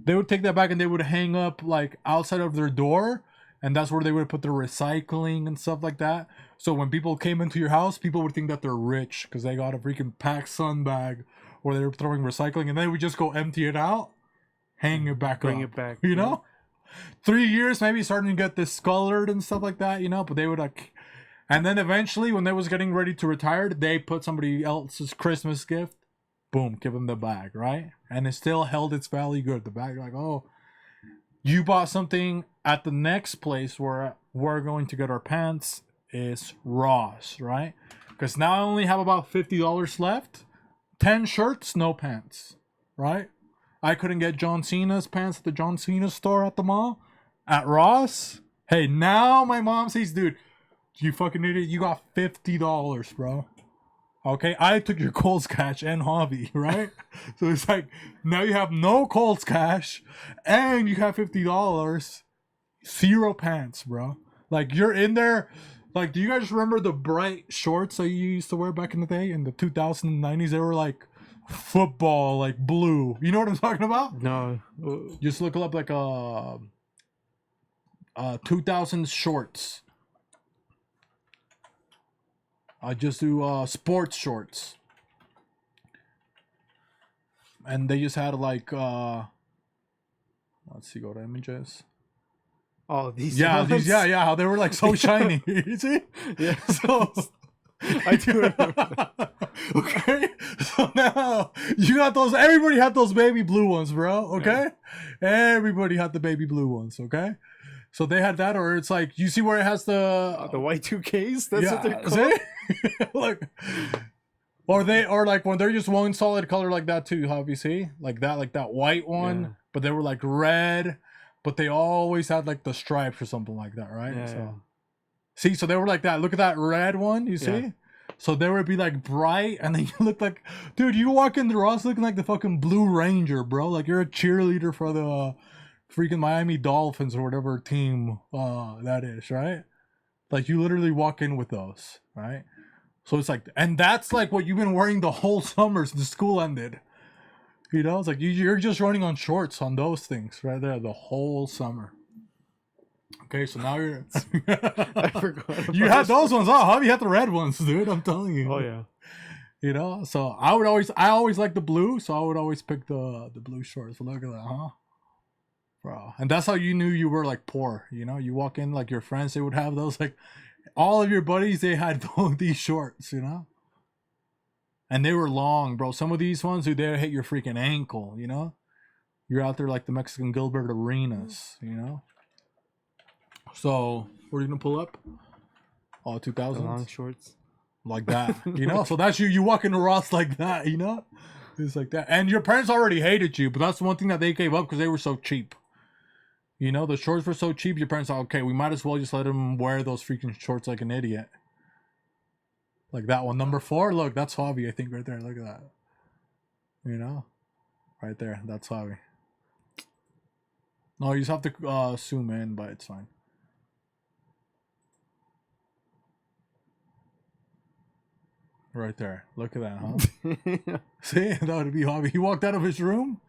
They would take that bag and they would hang up like outside of their door, and that's where they would put their recycling and stuff like that. So when people came into your house, people would think that they're rich because they got a freaking PacSun bag where they were throwing recycling, and they would just go empty it out, hang it back Bring up, it back, you yeah. know? 3 years maybe starting to get discolored and stuff like that, you know, but they would like, and then eventually when they was getting ready to retire, they put somebody else's Christmas gift, boom, give them the bag, right? And it still held its value good. The bag, like, oh, you bought something at the next place where we're going to get our pants is Ross, right? Because now I only have about $50 left, 10 shirts, no pants, right? I couldn't get John Cena's pants at the John Cena store at the mall. At Ross, hey, now my mom says, dude, you fucking idiot, you got $50, bro. Okay, I took your Kohl's cash and hobby, right? So it's like, now you have no Kohl's cash and you have $50. Zero pants, bro. Like, you're in there. Like, do you guys remember the bright shorts that you used to wear back in the day in the 2090s? They were like football, like blue. You know what I'm talking about? No. Just look up like 2000 shorts. I just do sports shorts. And they just had like let's see, go to images. Oh, these Yeah, ones? these, yeah, how they were like so shiny. You see? Yeah. So I do remember. okay, so now you got those. Everybody had those baby blue ones, bro. Okay, everybody had the baby blue ones. Okay, so they had that, or it's like you see where it has the The Y2Ks? That's what they're called? see? Like, or like when they're just one solid color like that too. Obviously, like that white one, Yeah. but they were like red, but they always had like the stripes or something like that, right? Yeah, So. yeah. See, so they were like that. Look at that red one, you see? Yeah. So they would be like bright, and then you look like, dude, you walk into Ross looking like the fucking Blue Ranger, bro. Like you're a cheerleader for the freaking Miami Dolphins or whatever team that is, right? Like you literally walk in with those, right? So it's like, and that's like what you've been wearing the whole summer since school ended. You know, it's like you're just running on shorts on those things right there the whole summer. Okay, so now you're. I forgot. You had those ones. Oh, you had the red ones, dude. I'm telling you. Oh, yeah. You know, so I always like the blue, so I would always pick the blue shorts. Look at that, huh? Bro, and that's how you knew you were like poor. You know, you walk in like your friends, they would have those like, all of your buddies, they had these shorts. You know, And they were long, bro. Some of these ones, dude, they hit your freaking ankle, you know? You're out there like the Mexican Gilbert Arenas, you know? So, what are you going to pull up? Oh, 2000s? Long shorts. Like that, you know? So that's you. You walk into Ross like that, you know? It's like that. And your parents already hated you, but that's one thing that they gave up because they were so cheap. You know, the shorts were so cheap, your parents thought, okay, we might as well just let him wear those freaking shorts like an idiot. Like that one. Number 4, look, that's Hobby, I think, right there. Look at that. You know? Right there. That's Hobby. No, you just have to zoom in, but it's fine. Right there. Look at that, huh? See? That would be Hobby. He walked out of his room.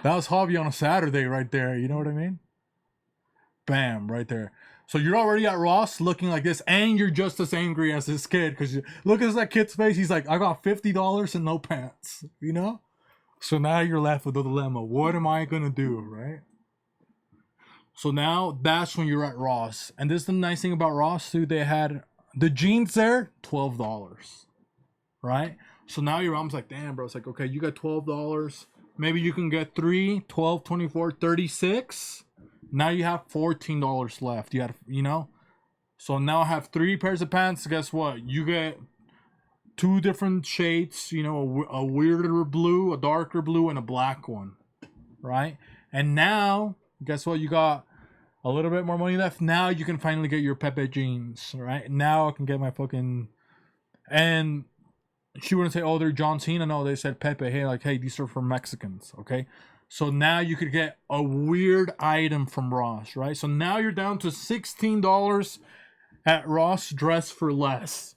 That was Hobby on a Saturday right there. You know what I mean? Bam, right there. So you're already at Ross looking like this, and you're just as angry as this kid because look at that kid's face. He's like, I got $50 and no pants, you know? So now you're left with the dilemma. What am I going to do, right? So now that's when you're at Ross. And this is the nice thing about Ross, too. They had the jeans there, $12, right? So now your mom's like, damn, bro. It's like, okay, you got $12. Maybe you can get 3, 12, 24, 36. Now you have $14 left. You had, you know? So now I have 3 pairs of pants. Guess what? You get 2 different shades, you know, a weirder blue, a darker blue, and a black one, right? And now, guess what? You got a little bit more money left. Now you can finally get your Pepe jeans, right? Now I can get my fucking... And she wouldn't say, oh, they're John Cena. No, they said Pepe. Hey, like, hey, these are for Mexicans, okay? So now you could get a weird item from Ross, right? So now you're down to $16 at Ross, dress for less.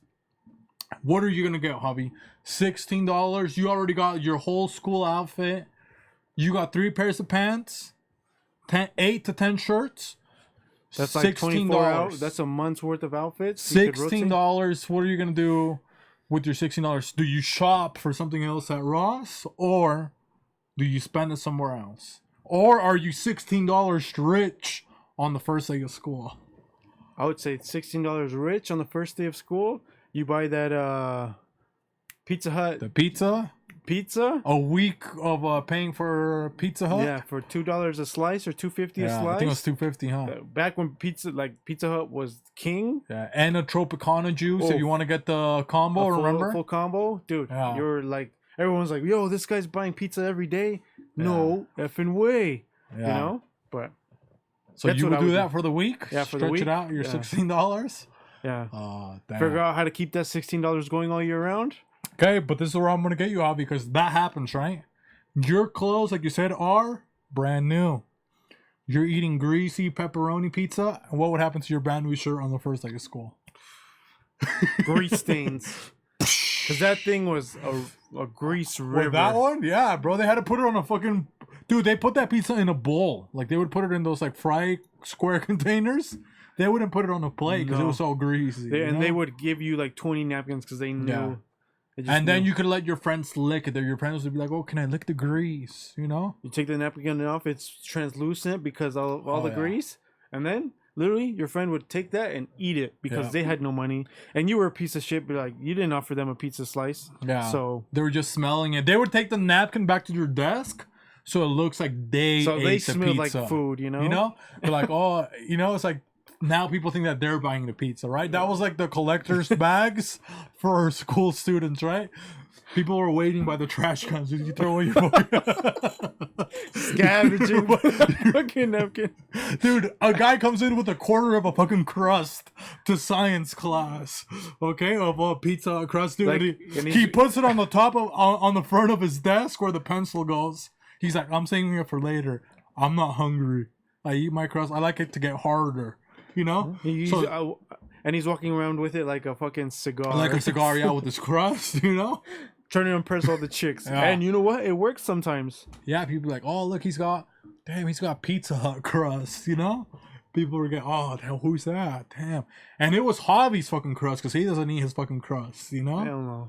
What are you going to get, Hobby? $16. You already got your whole school outfit. You got 3 pairs of pants, 8 to 10 shirts. That's like 24 hours. That's a month's worth of outfits. $16. What are you going to do with your $16? Do you shop for something else at Ross, or do you spend it somewhere else? Or are you $16 rich on the first day of school? I would say $16 rich on the first day of school. You buy that Pizza Hut. The pizza? A week of paying for Pizza Hut? Yeah, for $2 a slice or $2.50 a slice. I think it was $2.50, huh? Back when Pizza Hut was king. Yeah, and a Tropicana juice if you want to get the combo, remember? Full combo? Dude, you're like... Everyone's like, yo, this guy's buying pizza every day. No effing way. You know? But so you would do that for the week? Yeah, for the week. Stretch it out, your $16? Yeah. Oh, damn. Figure out how to keep that $16 going all year round. Okay, but this is where I'm going to get you out, because that happens, right? Your clothes, like you said, are brand new. You're eating greasy pepperoni pizza. And what would happen to your brand new shirt on the first day of school? Grease stains. Because that thing was a grease river. With that one? Yeah, bro. They had to put it on a fucking... Dude, they put that pizza in a bowl. Like, they would put it in those, like, fry square containers. They wouldn't put it on a plate because it was so greasy. They would give you, like, 20 napkins because they knew... Yeah. And then you could let your friends lick it. Your friends would be like, oh, can I lick the grease? You know? You take the napkin off. It's translucent because all the grease. And then... Literally, your friend would take that and eat it because they had no money. And you were a piece of shit, but like, you didn't offer them a pizza slice. Yeah. So they were just smelling it. They would take the napkin back to your desk so it looks like they ate the pizza. So they smelled like food, you know? You know? They're like, oh, you know, it's like, now people think that they're buying the pizza, right? That was like the collector's bags for school students, right? People were waiting by the trash cans. Did you throw away your scavenging fucking napkin? Dude, a guy comes in with a quarter of a fucking crust to science class, okay, of a pizza crust, dude. Like, he puts it on the top of on the front of his desk where the pencil goes. He's like, I'm saving it for later. I'm not hungry. I eat my crust. I like it to get harder. You know? And he's walking around with it like a fucking cigar. Like a cigar, yeah, with his crust, you know? Trying to impress all the chicks. Yeah. And you know what? It works sometimes. Yeah, people be like, oh, look, he's got Pizza Hut crust, you know? People were getting, oh, damn, who's that? Damn. And it was Javi's fucking crust because he doesn't eat his fucking crust, you know? I don't know.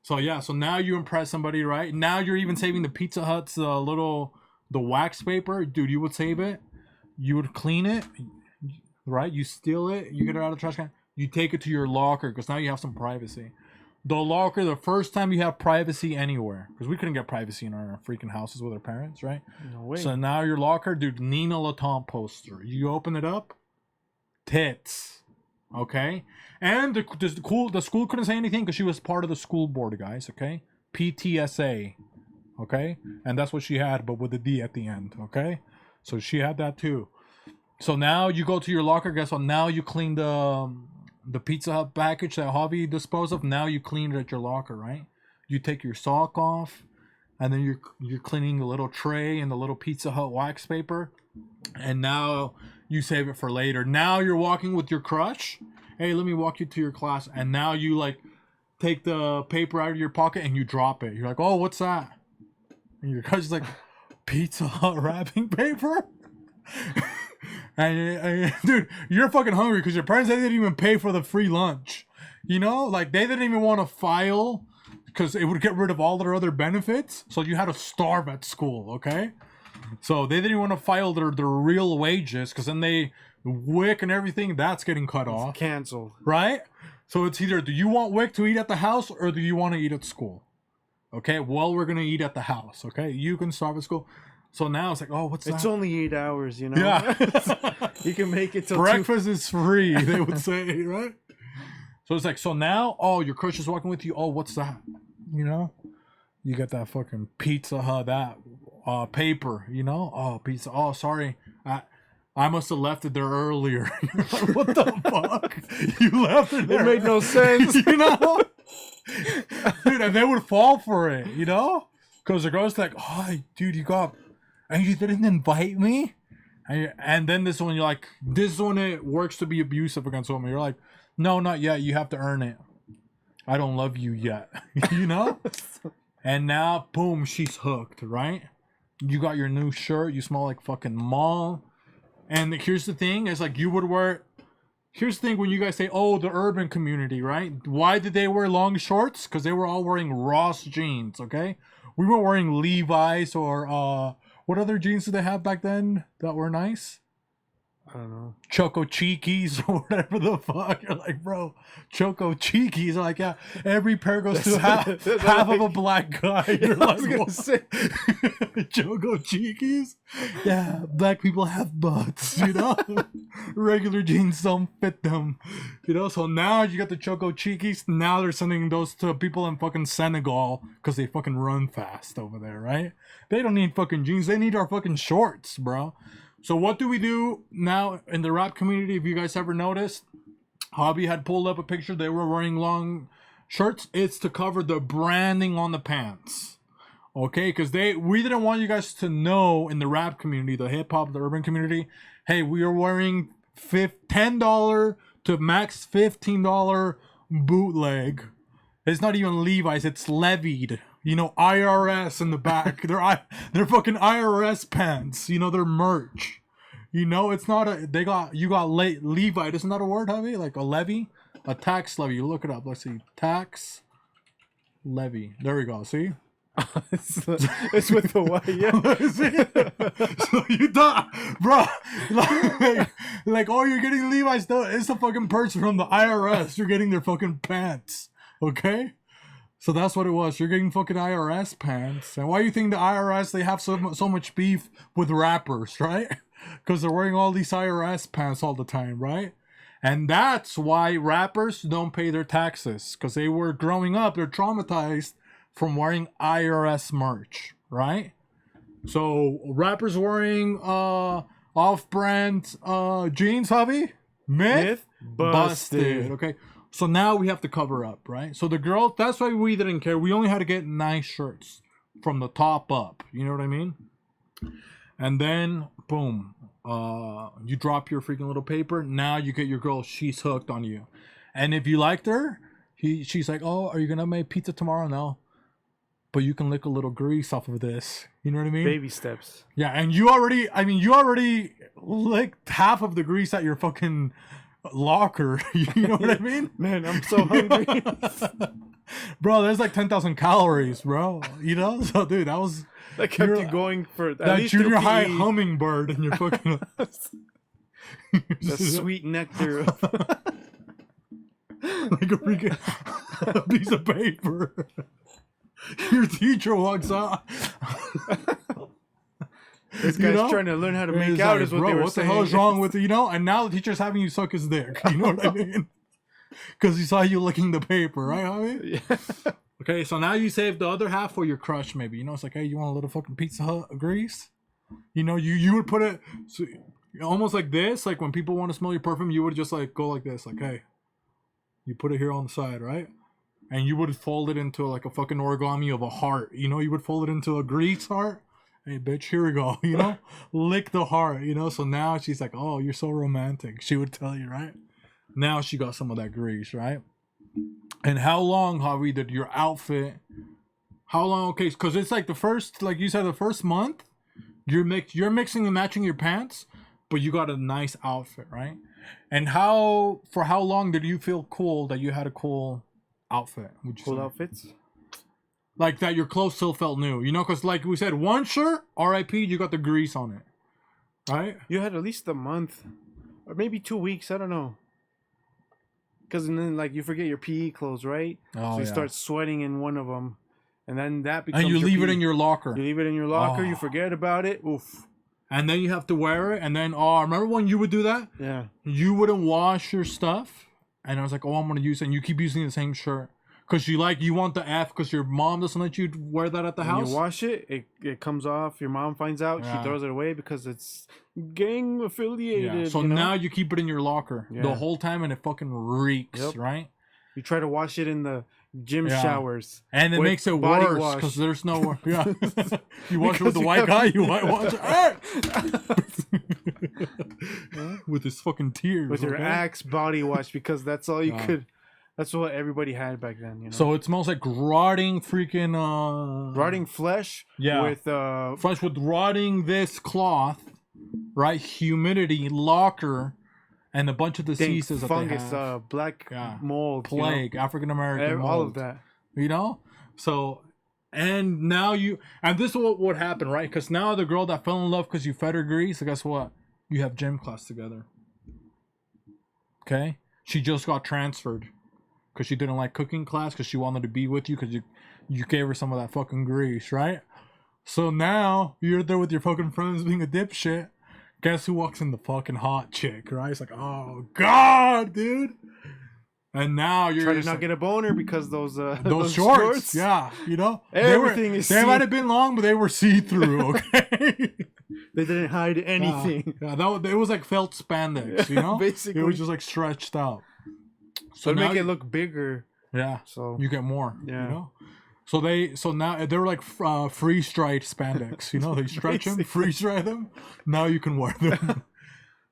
So, yeah, so now you impress somebody, right? Now you're even saving the Pizza Hut's the wax paper. Dude, you would save it. You would clean it. Right, you steal it, you get it out of the trash can, you take it to your locker because now you have some privacy. the locker, the first time you have privacy anywhere, because we couldn't get privacy in our freaking houses with our parents, right? No way. So now your locker, dude, Nina Laton poster. You open it up, tits, okay? And the school couldn't say anything because she was part of the school board, guys, okay? PTSA, okay? And that's what she had, but with a D at the end, okay? So she had that too. So now you go to your locker, guess what? Now you clean the Pizza Hut package that Hobby disposed of. Now you clean it at your locker, right? You take your sock off, and then you're cleaning the little tray and the little Pizza Hut wax paper, and now you save it for later. Now you're walking with your crush. Hey, let me walk you to your class, and now you like take the paper out of your pocket and you drop it. You're like, oh, what's that? And your crush is like, Pizza Hut wrapping paper. And dude, you're fucking hungry because your parents, they didn't even pay for the free lunch. You know, like they didn't even want to file because it would get rid of all their other benefits. So you had to starve at school, okay? So they didn't even want to file their real wages because then the WIC and everything, that's getting cut off. Canceled. Right? So it's either, do you want WIC to eat at the house or do you want to eat at school? Okay, well, we're going to eat at the house, okay? You can starve at school. So now it's like, oh, what's that? It's only 8 hours, you know? Yeah. You can make it till breakfast is free, they would say, right? So it's like, so now, oh, your crush is walking with you. Oh, what's that? You know? You got that fucking Pizza Hut, that paper, you know? Oh, pizza. Oh, sorry. I must have left it there earlier. You're like, what the fuck? You left it there. It made no sense. You know? Dude, and they would fall for it, you know? Because the girl's like, oh, dude, you got... And you didn't invite me? And then this one, you're like, this is when it works to be abusive against women. You're like, no, not yet. You have to earn it. I don't love you yet. You know? And now, boom, she's hooked, right? You got your new shirt. You smell like fucking mall. And here's the thing. It's like you would wear... Here's the thing when you guys say, oh, the urban community, right? Why did they wear long shorts? Because they were all wearing Ross jeans, okay? We weren't wearing Levi's or... what other jeans did they have back then that were nice? I don't know. Choco Cheekies or whatever the fuck. You're like, bro, Choco Cheekies. I'm like, yeah, every pair goes to half of a black guy. You're like, Choco Cheekies? Yeah, black people have butts, you know? Regular jeans don't fit them. You know, so now you got the Choco Cheekies. Now they're sending those to people in fucking Senegal because they fucking run fast over there, right? They don't need fucking jeans. They need our fucking shorts, bro. So what do we do now in the rap community? If you guys ever noticed, Hobby had pulled up a picture. They were wearing long shirts. It's to cover the branding on the pants. Okay? Because we didn't want you guys to know in the rap community, the hip hop, the urban community, hey, we are wearing $10 to max $15 bootleg. It's not even Levi's, it's levied. You know, IRS in the back. They're fucking IRS pants. You know, they're merch. You know, it's not you got Levi. Isn't that a word, Javi? Like a levy? A tax levy. You look it up. Let's see. Tax levy. There we go. See? It's with the Y, yeah. So you thought, bro, like, oh, you're getting Levi's. No, it's a fucking person from the IRS. You're getting their fucking pants. Okay? So that's what it was. You're getting fucking IRS pants. And why do you think the IRS, they have so much beef with rappers, right? Because they're wearing all these IRS pants all the time, right? And that's why rappers don't pay their taxes. Because they were growing up, they're traumatized from wearing IRS merch, right? So rappers wearing off-brand jeans, Javi? Myth busted. Okay. So now we have to cover up, right? So the girl, that's why we didn't care. We only had to get nice shirts from the top up. You know what I mean? And then, boom, you drop your freaking little paper. Now you get your girl, she's hooked on you. And if you liked her, she's like, oh, are you going to make pizza tomorrow? No. But you can lick a little grease off of this. You know what I mean? Baby steps. Yeah, and you already licked half of the grease at your fucking... locker. You know what I mean? Man, I'm so hungry. Bro, there's like 10,000 calories, bro. You know? So, dude, that kept you going for at that least junior high hummingbird and you're fucking... the sweet nectar. like a freaking piece of paper. Your teacher walks out. This guy's trying to learn how to make He's out like, is what bro, they were what saying. the hell is wrong with you? You know, and now the teacher's having you suck his dick. You know what I mean? Because he saw you licking the paper, right, homie? Yeah. Okay, so now you save the other half for your crush, maybe. You know, it's like, hey, you want a little fucking Pizza Hut grease? You know, you would put it so, almost like this. Like when people want to smell your perfume, you would just like go like this, like, hey, you put it here on the side, right? And you would fold it into like a fucking origami of a heart. You know, you would fold it into a grease heart. Hey, bitch, here we go. You know, lick the heart. You know, so now she's like, oh, you're so romantic. She would tell you, right? Now she got some of that grease, right? And how long, Javi, did your outfit? How long? Okay, because it's like the first, like you said, the first month, you're mixing and matching your pants, but you got a nice outfit, right? And for how long did you feel cool that you had a cool outfit? Would you Cool say? outfits. Like that your clothes still felt new, you know? Because like we said, one shirt, RIP, you got the grease on it, right? You had at least a month, or maybe 2 weeks. I don't know. Because then, like, you forget your PE clothes, right? Oh, So you yeah. start sweating in one of them, and then that becomes. And you your leave it PE. in your locker. You leave it in your locker. Oh. You forget about it. Oof. And then you have to wear it. And then, remember when you would do that? Yeah. You wouldn't wash your stuff. And I was like, I'm going to use it. And you keep using the same shirt. Because you want the F because your mom doesn't let you wear that at the When house. you wash it, it comes off. Your mom finds out. Yeah. She throws it away because it's gang affiliated. Yeah. So you know? now you keep it in your locker the Yeah. whole time and it fucking reeks, Yep. right? You try to wash it in the gym Yeah. showers. And it with makes it body worse wash. because there's no. Yeah. You wash it with Because the you white have- guy, you white wash it. With his fucking tears. With your okay? Axe body wash because that's all you Yeah. could. That's what everybody had back then. You know. So it smells like rotting freaking. rotting flesh. Yeah. With Fresh with rotting this cloth, right? Humidity, locker, and a bunch of diseases that fungus, they have. black Yeah. mold, Plague, African American mold. all of that. You know? So, and now and this is what would happen, right? Because now the girl that fell in love because you fed her grease, so guess what? You have gym class together. Okay? She just got transferred because she didn't like cooking class because she wanted to be with you because you gave her some of that fucking grease, right? So now you're there with your fucking friends being a dipshit. Guess who walks in? The fucking hot chick, right? It's like, oh god, dude. And now you're Try to just not like, get a boner because those those shorts, yeah, you know, Everything is they might have been long, but they were see through. Okay, They didn't hide anything. yeah, it was like felt spandex, you know. Basically. it was just like stretched out. So now make it look bigger. yeah, So you get more. Yeah. You know? So now they're like freeze dried spandex. You know, they stretch them, Basically. freeze dry them. Now you can wear them.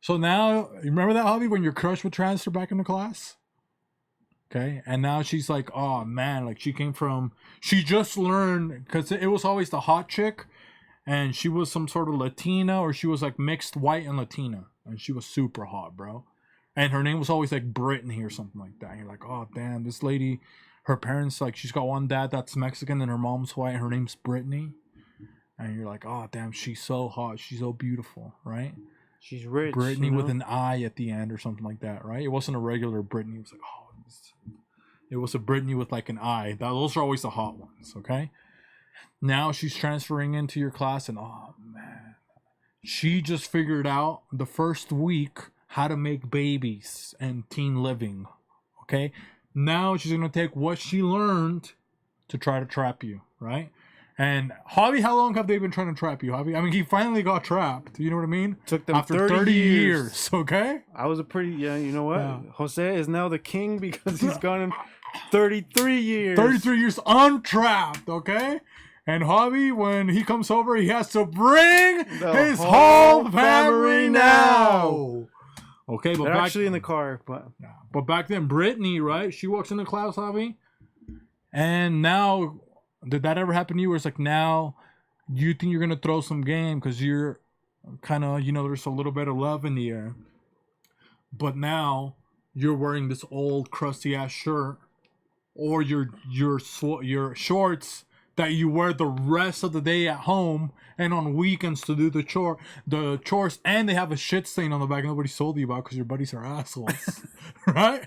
So now, you remember that, hobby when your crush would transfer back into class? Okay, and now she's like, oh man, like she just learned, because it was always the hot chick, and she was some sort of Latina, or she was like mixed white and Latina, and she was super hot, bro. And her name was always like Brittany or something like that. And you're like, oh damn, this lady, her parents, like, she's got one dad that's Mexican and her mom's white, and her name's Brittany. And you're like, oh damn, she's so hot, she's so beautiful, right? she's rich. Brittany you know? with an I at the end or something like that, right? It wasn't a regular Brittany. It was like, it was a Brittany with like an I. Those are always the hot ones, okay? Now she's transferring into your class, and oh man, she just figured out the first week how to make babies and teen living, okay? Now she's gonna take what she learned to try to trap you, right? And Javi, how long have they been trying to trap you, Javi? I mean, he finally got trapped. You know what I mean? Took them After 30 years, okay? I was a pretty you know what? Yeah. Jose is now the king because he's gone in 33 years. 33 years untrapped, okay? And Javi, when he comes over, he has to bring The his whole whole family family now. Okay, but They're back, actually in the car, but back then, Brittany, right? She walks into class, Javi. And now, did that ever happen to you? Where it's like, now you think you're going to throw some game because you're kind of, you know, there's a little bit of love in the air. But now you're wearing this old crusty ass shirt or your shorts that you wear the rest of the day at home and on weekends to do the chores, and they have a shit stain on the back nobody told you about because your buddies are assholes, right?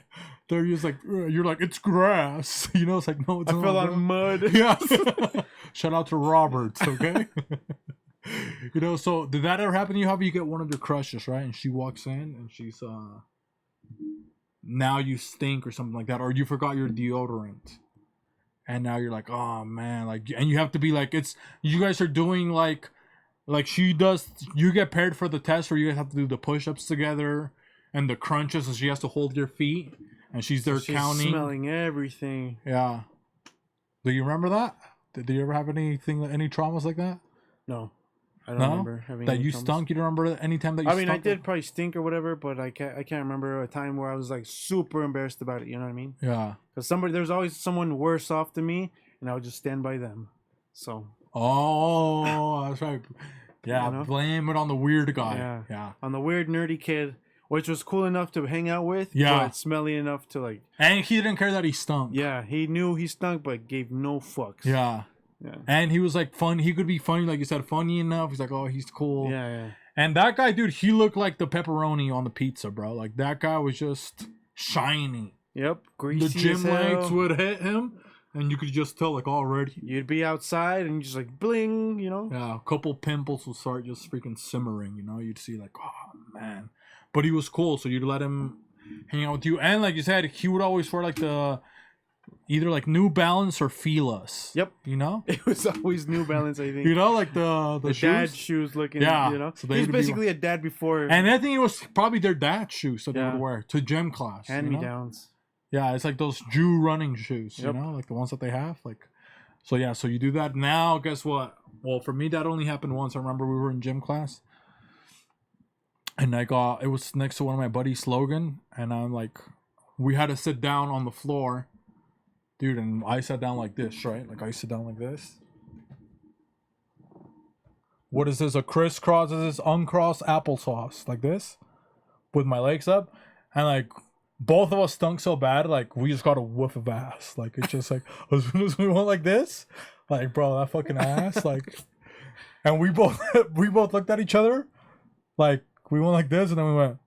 They're just like, you're like, it's grass, you know? It's like, no, it's I not fell grass. on mud. Yeah. Shout out to Roberts, okay? You know, so did that ever happen to you? How about you get one of your crushes, right? And she walks in and she's now you stink or something like that, or you forgot your deodorant. And now you're like, oh man, like, and you have to be like, it's, you guys are doing like she does, you get paired for the test where you guys have to do the push-ups together and the crunches, and she has to hold your feet and she's there counting. Smelling everything. Yeah. Do you remember that? Did you ever have any traumas like that? No. I don't No? remember having That any you traumas. stunk? You don't remember any time that you I mean, I stunk? did probably stink or whatever, but I can't remember a time where I was like super embarrassed about it. You know what I mean? Yeah. Because there's always someone worse off than me, and I would just stand by them. So Oh, that's right. Yeah, You know? blame it on the weird guy. Yeah. Yeah. on the weird nerdy kid, which was cool enough to hang out with, Yeah. but smelly enough to like. And he didn't care that he stunk. Yeah, he knew he stunk, but gave no fucks. Yeah. Yeah. And he was like fun. He could be funny, like you said, funny enough. He's like, oh, he's cool. Yeah. And that guy, dude, he looked like the pepperoni on the pizza, bro. Like that guy was just shiny. Yep. Greasy The gym as hell. lights would hit him, and you could just tell, like, already. You'd be outside and just like bling, you know. Yeah, a couple pimples would start just freaking simmering, you know? You'd see, like, oh, man. But he was cool, so you'd let him hang out with you. And like you said, he would always wear, like, either, like, New Balance or Fila's. Yep. You know? It was always New Balance, I think. You know, like the the shoes? dad shoes looking, Yeah, you know. so they He's would be basically a dad before And I think it was probably their dad's shoes that they Yeah. would wear to gym class. you know? hand-me-downs. Yeah, it's like those Jew running shoes, Yep. you know, like the ones that they have. Like, so yeah, so you do that now. Guess what? Well, for me, that only happened once. I remember we were in gym class, and it was next to one of my buddies' Logan, and I'm like, we had to sit down on the floor, dude, and I sat down like this, right? Like I sit down like this. What is this? A crisscross? Is this uncrossed applesauce like this, with my legs up, and like. Both of us stunk so bad, like we just got a whiff of ass. Like it's just like as soon as we went like this, like bro, that fucking ass, like. And we both looked at each other, like we went like this, and then we went,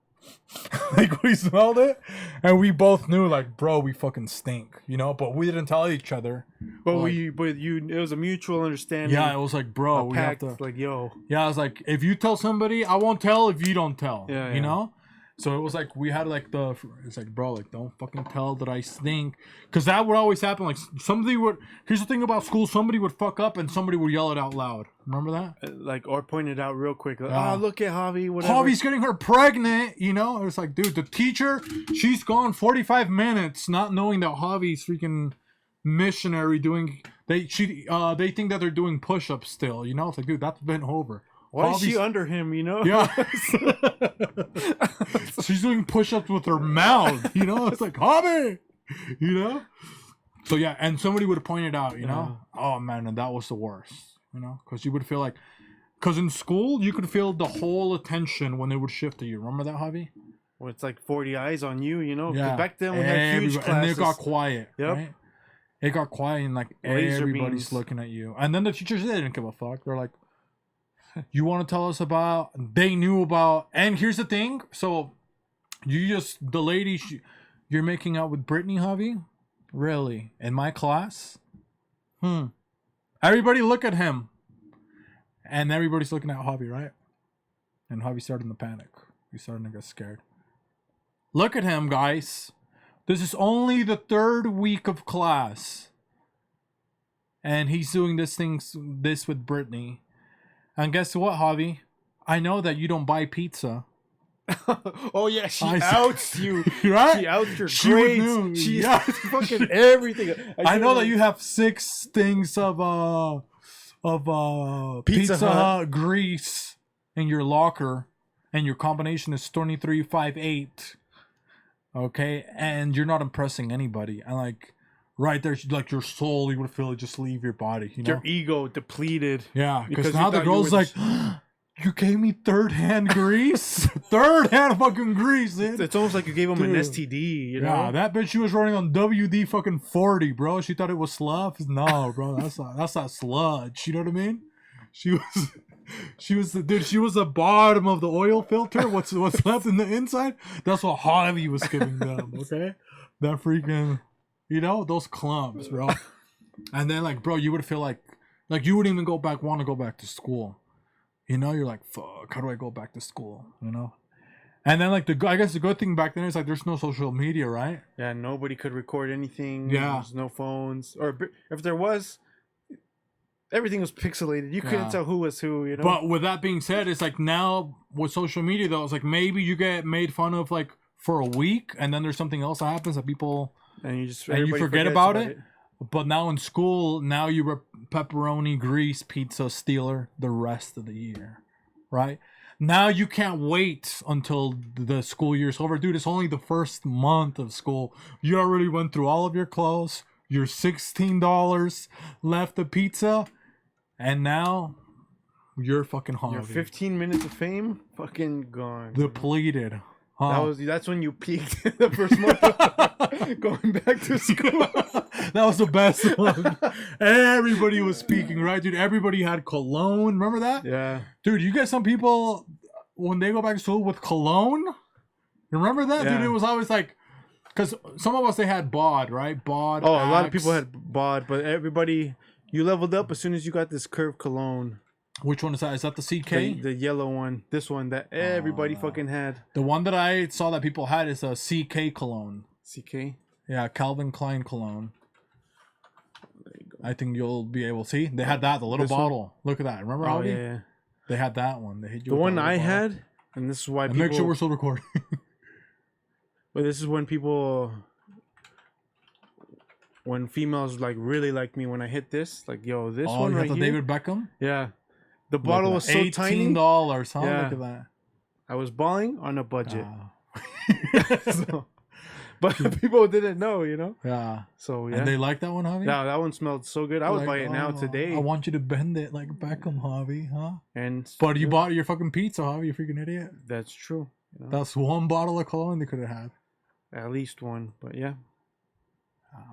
like we smelled it, and we both knew, like bro, we fucking stink, you know. But we didn't tell each other. But like, it was a mutual understanding. yeah, it was like bro, we have pact, to. like yo. Yeah, I was like, if you tell somebody, I won't tell if you don't tell. Yeah, You yeah. know? So it was like, we had like it's like, bro, like, don't fucking tell that I stink. Because that would always happen. Like, here's the thing about school, somebody would fuck up and somebody would yell it out loud. Remember that? Like, or point it out real quick. Like, Yeah. oh, look at Javi, whatever. Javi's getting her pregnant, you know? It's like, dude, the teacher, she's gone 45 minutes not knowing that Javi's freaking missionary doing, they think that they're doing push-ups still, you know? It's like, dude, that's been over. Why is she Javi's- under him, you know? Yeah. She's doing push-ups with her mouth, you know? It's like, Javi! You know? So yeah, and somebody would point it out, you know? Oh man, and that was the worst, you know? Because you would feel like, because in school, you could feel the whole attention when they would shift to you. Remember that, Javi? Well, it's like 40 eyes on you, you know? 'Cause Yeah. back then we had huge Everybody- and classes. it got quiet, Yep. right? It got quiet and like Laser everybody's beams. looking at you. And then the teachers, they didn't give a fuck. They're like, you want to tell us about, they knew about, and here's the thing. So the lady, you're making out with Brittany, Javi? Really? In my class? Everybody look at him. And everybody's looking at Javi, right? And Javi starting to panic. He's starting to get scared. Look at him, guys. This is only the 3rd week of class. And he's doing this with Brittany. And guess what, Javi? I know that you don't buy pizza. Oh yeah, she I- outs you. Right? She outs your She would grades. know, She yeah. outs fucking everything. I know that you have 6 things of Pizza Hut grease in your locker, and your combination is 2358. Okay, and you're not impressing anybody. And like, right there's like your soul, you would feel it just leave your body. You know? Your ego depleted. Yeah, because Because now you the thought you girl's would like, You gave me third-hand grease? Third-hand fucking grease, dude. It's almost like you gave him an Dude. STD, you know? Yeah, that bitch, she was running on WD fucking 40, bro. She thought it was slough. No, bro, that's not sludge. You know what I mean? She was the bottom of the oil filter. What's left in the inside? That's what Harvey was giving them, okay? That freaking, those clumps, bro. And then, like, bro, you would feel like you wouldn't even want to go back to school. You're like, fuck, how do I go back to school? And then, like, I guess the good thing back then is, like, there's no social media, right? Yeah, nobody could record anything. Yeah. There's no phones. Or if there was, everything was pixelated. You couldn't tell who was who, But with that being said, it's like now with social media, though, it's like maybe you get made fun of, like, for a week, and then there's something else that happens that people... And you forget forgets about it. But now in school, now you were pepperoni, grease, pizza stealer the rest of the year, right? Now you can't wait until the school year's over. Dude, it's only the first month of school. You already went through all of your clothes, your $16 left the pizza, and now you're fucking hungry. Your 15 minutes of fame, fucking gone. Depleted. Huh? That's when you peaked the first month of going back to school. That was the best one. Everybody was speaking, right, dude? Everybody had cologne. Remember that? Yeah. Dude, you get some people when they go back to school with cologne. Remember that? Yeah. Dude, it was always like, because some of us, they had bod, right? Bod. Oh, a lot of Axe. people had bod, but everybody, you leveled up as soon as you got this curved cologne. Which one is that? Is that the CK? The yellow one. This one that everybody fucking had. The one that I saw that people had is a CK cologne. CK? Yeah, Calvin Klein cologne. There you go. I think you'll be able to see. They had that, the little This one? bottle. Look at that. Remember, Oh, Albie? yeah. They had that one. They hit you The with one that little I bottle. had, and this is why And people... make sure we're still recording. But this is when people... When females, like, really like me when I hit this. Like, yo, this Oh, one you right got the here. David Beckham? Yeah. The bottle was so tiny. $18, huh? Yeah. Look at that. I was balling on a budget. Ah. So, but people didn't know, Yeah. So, yeah. And they like that one, Javi? Yeah, that one smelled so good. I would Like, buy it now oh, today. I want you to bend it like Beckham, Javi, huh? And But you bought your fucking pizza, Javi, you freaking idiot. that's true. That's one bottle of cologne they could have had. At least one, but yeah.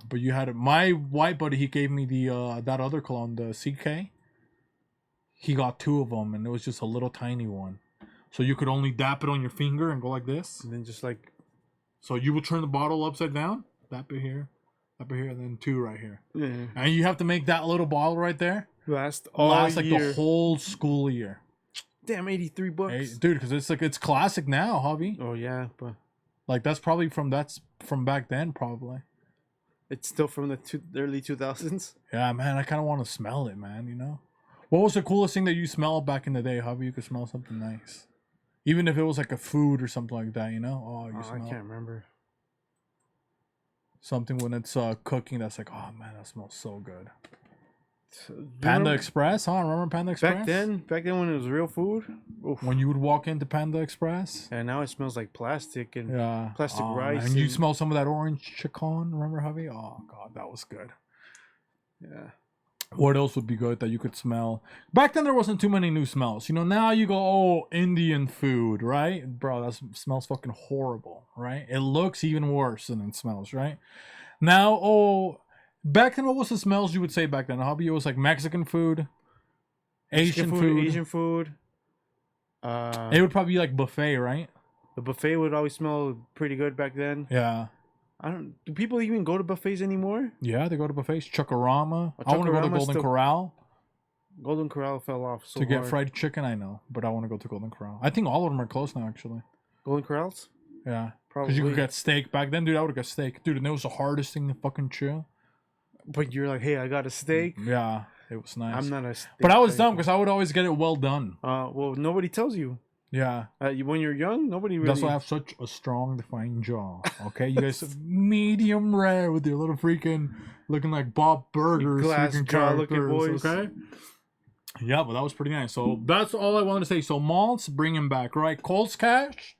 But you had it. My white buddy, he gave me the that other cologne, the CK. He got 2 of them, and it was just a little tiny one. So you could only dap it on your finger and go like this. And then just like, So you would turn the bottle upside down, dap it here, and then 2 right here. yeah, And you have to make that little bottle right there last last like like the whole school year. Damn, $83. Hey, dude, because it's classic now, hubby. Oh yeah, but Like that's from back then, probably. it's still from the early 2000s. Yeah, man, I kind of want to smell it, man. What was the coolest thing that you smelled back in the day, hubby? You could smell something nice. Even if it was like a food or something like that, Oh, you I smell can't remember. something when it's cooking that's like, oh man, that smells so good. You Panda remember- Express, huh? Remember Panda Express? Back then when it was real food. Oof. When you would walk into Panda Express? And now it smells like plastic and Yeah. plastic Oh, rice. man. And you and- smell some of that orange chicken, remember, hubby? Oh, God, that was good. Yeah. What else would be good that you could smell? Back then, there wasn't too many new smells. Now you go, oh, Indian food, right? Bro, that smells fucking horrible, right? It looks even worse than it smells, right? Now, oh, back then, what was the smells you would say back then? Hobby, it was like Mexican food, Asian food. Asian food. It would probably be like buffet, right? The buffet would always smell pretty good back then. Yeah. Do people even go to buffets anymore? Yeah, they go to buffets. Chuckarama. Oh, I want to go to Chuckarama's Golden still- Corral Golden Corral fell off so to get hard. fried chicken, I know. But I want to go to Golden Corral. I think all of them are closed now, actually. Golden Corrals? Yeah. Probably. Because you could get steak. Back then, dude, I would have got steak. Dude, and it was the hardest thing to fucking chew. But you're like, hey, I got a steak. Yeah, it was nice. I'm not a steak. But I was guy. dumb because I would always get it well done. Well, nobody tells you. Yeah. When you're young, nobody really. That's why I have such a strong, defined jaw. Okay? You guys, medium rare with your little freaking, looking like Bob Burgers. Glass freaking jaw looking characters, boys. Okay? Yeah, but that was pretty nice. So that's all I wanted to say. So malts, bring him back, right? Coles Cash,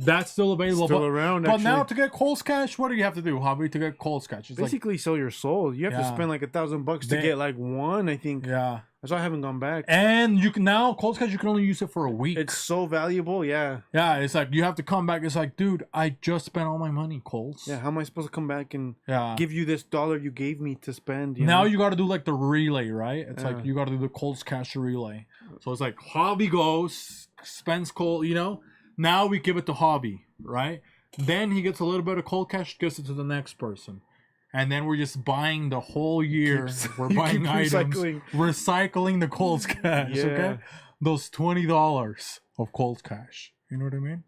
That's still available. Still but, around, But now actually. to get Coles Cash, what do you have to do, Hobby, to get Coles Cash? It's Basically, sell your soul. You have to Yeah. spend like $1,000 to They- get like one. I think. yeah. That's why I haven't gone back. And you can now Coles Cash, you can only use it for a week. It's so valuable. Yeah. Yeah, it's like you have to come back. It's like, dude, I just spent all my money, Coles. Yeah. How am I supposed to come back and Yeah. give you this dollar you gave me to spend? You Now know? you got to do like the relay, right? It's like Yeah. you got to do the Coles Cash relay. So it's like Hobby goes, spends Coles, you know. Now we give it to Hobby, right? Then he gets a little bit of Coles Cash, gives it to the next person. And then we're just buying the whole year. We're you buying keep items, recycling. recycling the Coles Cash. Yeah. Okay, those $20 of Coles Cash. You know what I mean?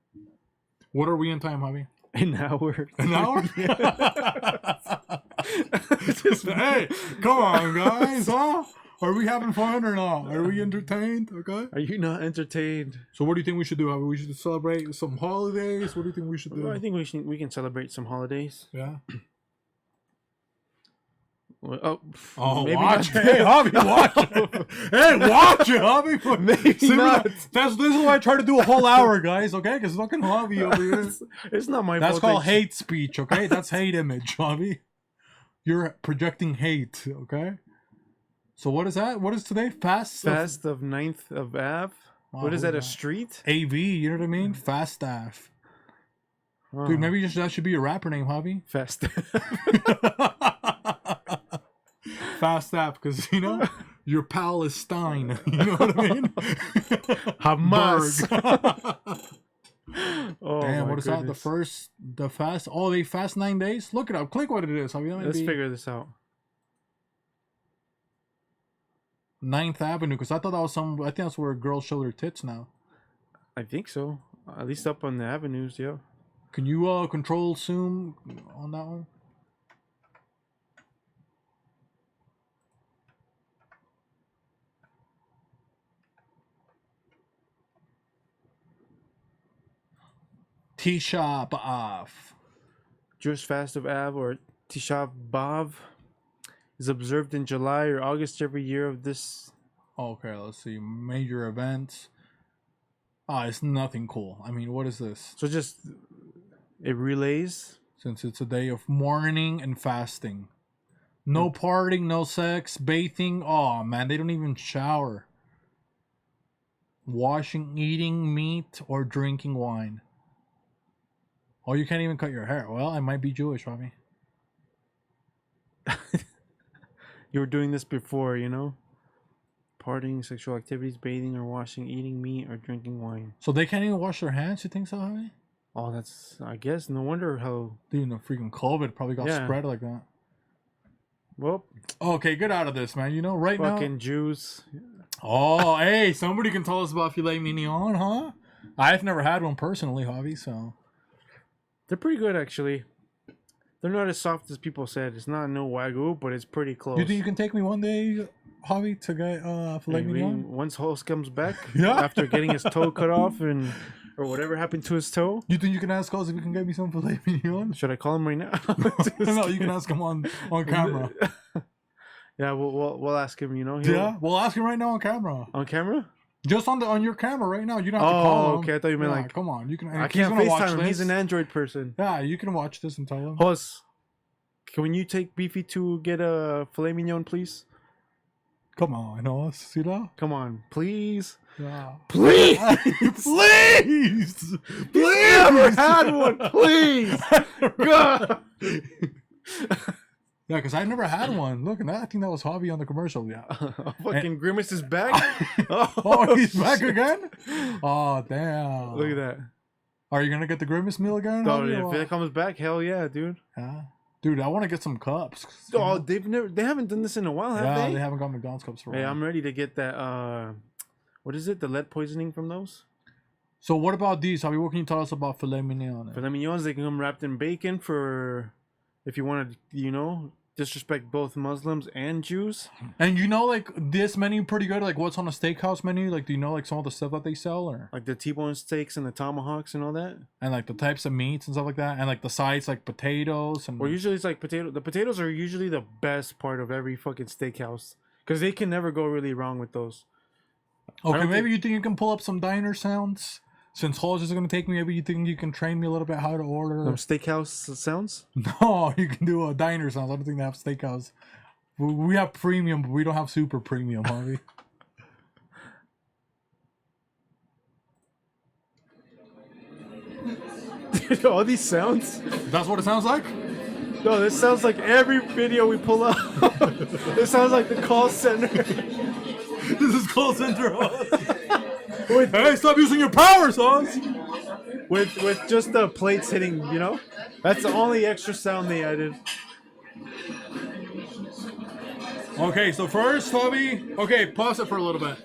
What are we in time, Hobby? An hour. An hour? Hey, come on, guys, huh? Are we having fun or not? Are we entertained? Okay. Are you not entertained? So what do you think we should do? Hobby? We should celebrate some holidays. What do you think we should do? Well, I think we can celebrate some holidays. Yeah. Well, Oh, maybe watch not. it. Hey, Hobby, watch it. Hey, watch it, Hobby. Maybe See, not. This is why I try to do a whole hour, guys, okay? Because fucking Hobby over here. It's not my That's fault. called hate speech, okay? That's hate image, Hobby. You're projecting hate, okay? So what is that? What is today? Fast Fast of 9th of Av. Wow, What is that? A who's street? AV, you know what I mean? Fast staff. Oh, Dude, maybe that should be your rapper name, Hobby. Fast. Fast staff, because, you know, your pal is Stein. You know what I mean? Hamas. Berg. Oh, Damn, my what is that? goodness. The fast? Oh, they fast 9 days? Look it up. Click what it is. Hobby. That might Let's be figure this out. 9th Avenue, because I thought that was I think that's where girls show their tits now. I think so. At least up on the avenues, yeah. Can you control zoom on that one? Tisha B'Av. Jewish Fast of Av or Tisha B'Av is observed in July or August every year of this. Okay, let's see. Major events. Ah, it's nothing cool. I mean, what is this? So just it relays. Since it's a day of mourning and fasting. No partying, no sex, bathing. Oh, man, they don't even shower. Washing, eating meat, or drinking wine. Oh, you can't even cut your hair. Well, I might be Jewish, Robbie. You were doing this before, you know? Partying, sexual activities, bathing or washing, eating meat or drinking wine. So they can't even wash their hands? You think so, Javi? Oh, that's, I guess, no wonder how. Dude, no freaking COVID probably got Yeah. spread like that. Well, Okay, get out of this, man. You know, right fucking now. Jews. Oh, hey, somebody can tell us about filet mignon, huh? I've never had one personally, Javi, so. They're pretty good, actually. They're not as soft as people said. It's not no wagyu, but it's pretty close. You think you can take me one day, Javi, to get filet Maybe mignon? once host comes back, Yeah. after getting his toe cut off and or whatever happened to his toe. You think you can ask us if you can get me some filet mignon? Should I call him right now? No, you can ask him on camera. Yeah, we'll ask him. You know. He'll- Yeah, we'll ask him right now on camera. On camera? Just on your camera right now. You don't have to call him. Okay. I thought you meant Yeah, like. come on. You can. I he's can't gonna watch FaceTime him. He's this. an Android person. Yeah, you can watch this and tell him. Host, can you take Beefy to get a filet mignon, please? Come on, us. See that? Come on, please. Yeah. Please. Please, Never had one, please. God. Yeah, because I never had one. Look at that. I think that was Hobby on the commercial. Yeah. Fucking Grimace is back. Oh, he's back again? Oh, damn. Look at that. Are you going to get the Grimace meal again? Oh, Hobby, if or- it comes back, hell yeah, dude. Yeah. Dude, I want to get some cups. Oh, they haven't done this in a while, have yeah, they? they haven't got McDonald's cups for a Hey, while. I'm ready to get that. What is it? The lead poisoning from those? So what about these? Hobby, what can you tell us about filet mignon? Filet mignons, they can come wrapped in bacon for if you want to, you know, disrespect both Muslims and Jews. And you know, like, this menu pretty good? Like, what's on a steakhouse menu? Like, do you know, like, some of the stuff that they sell? Or Like the T-bone steaks and the tomahawks and all that. and, like, the types of meats and stuff like that? And, like, the sides, like, potatoes and... Or usually it's like potato. The potatoes are usually the best part of every fucking steakhouse because they can never go really wrong with those. I Okay, don't maybe you think you can pull up some diner sounds since Halls is gonna take me, maybe you think you can train me a little bit how to order? Steakhouse sounds. No, you can do a diner sounds. I don't think they have steakhouse. We have premium, but we don't have super premium, Harvey. All these sounds. That's what it sounds like. No, this sounds like every video we pull up. This sounds like the call center. This is call center. Hey, stop using your power, sons. With just the plates hitting, you know? That's the only extra sound they added. Okay, so first, Toby. Okay, pause it for a little bit.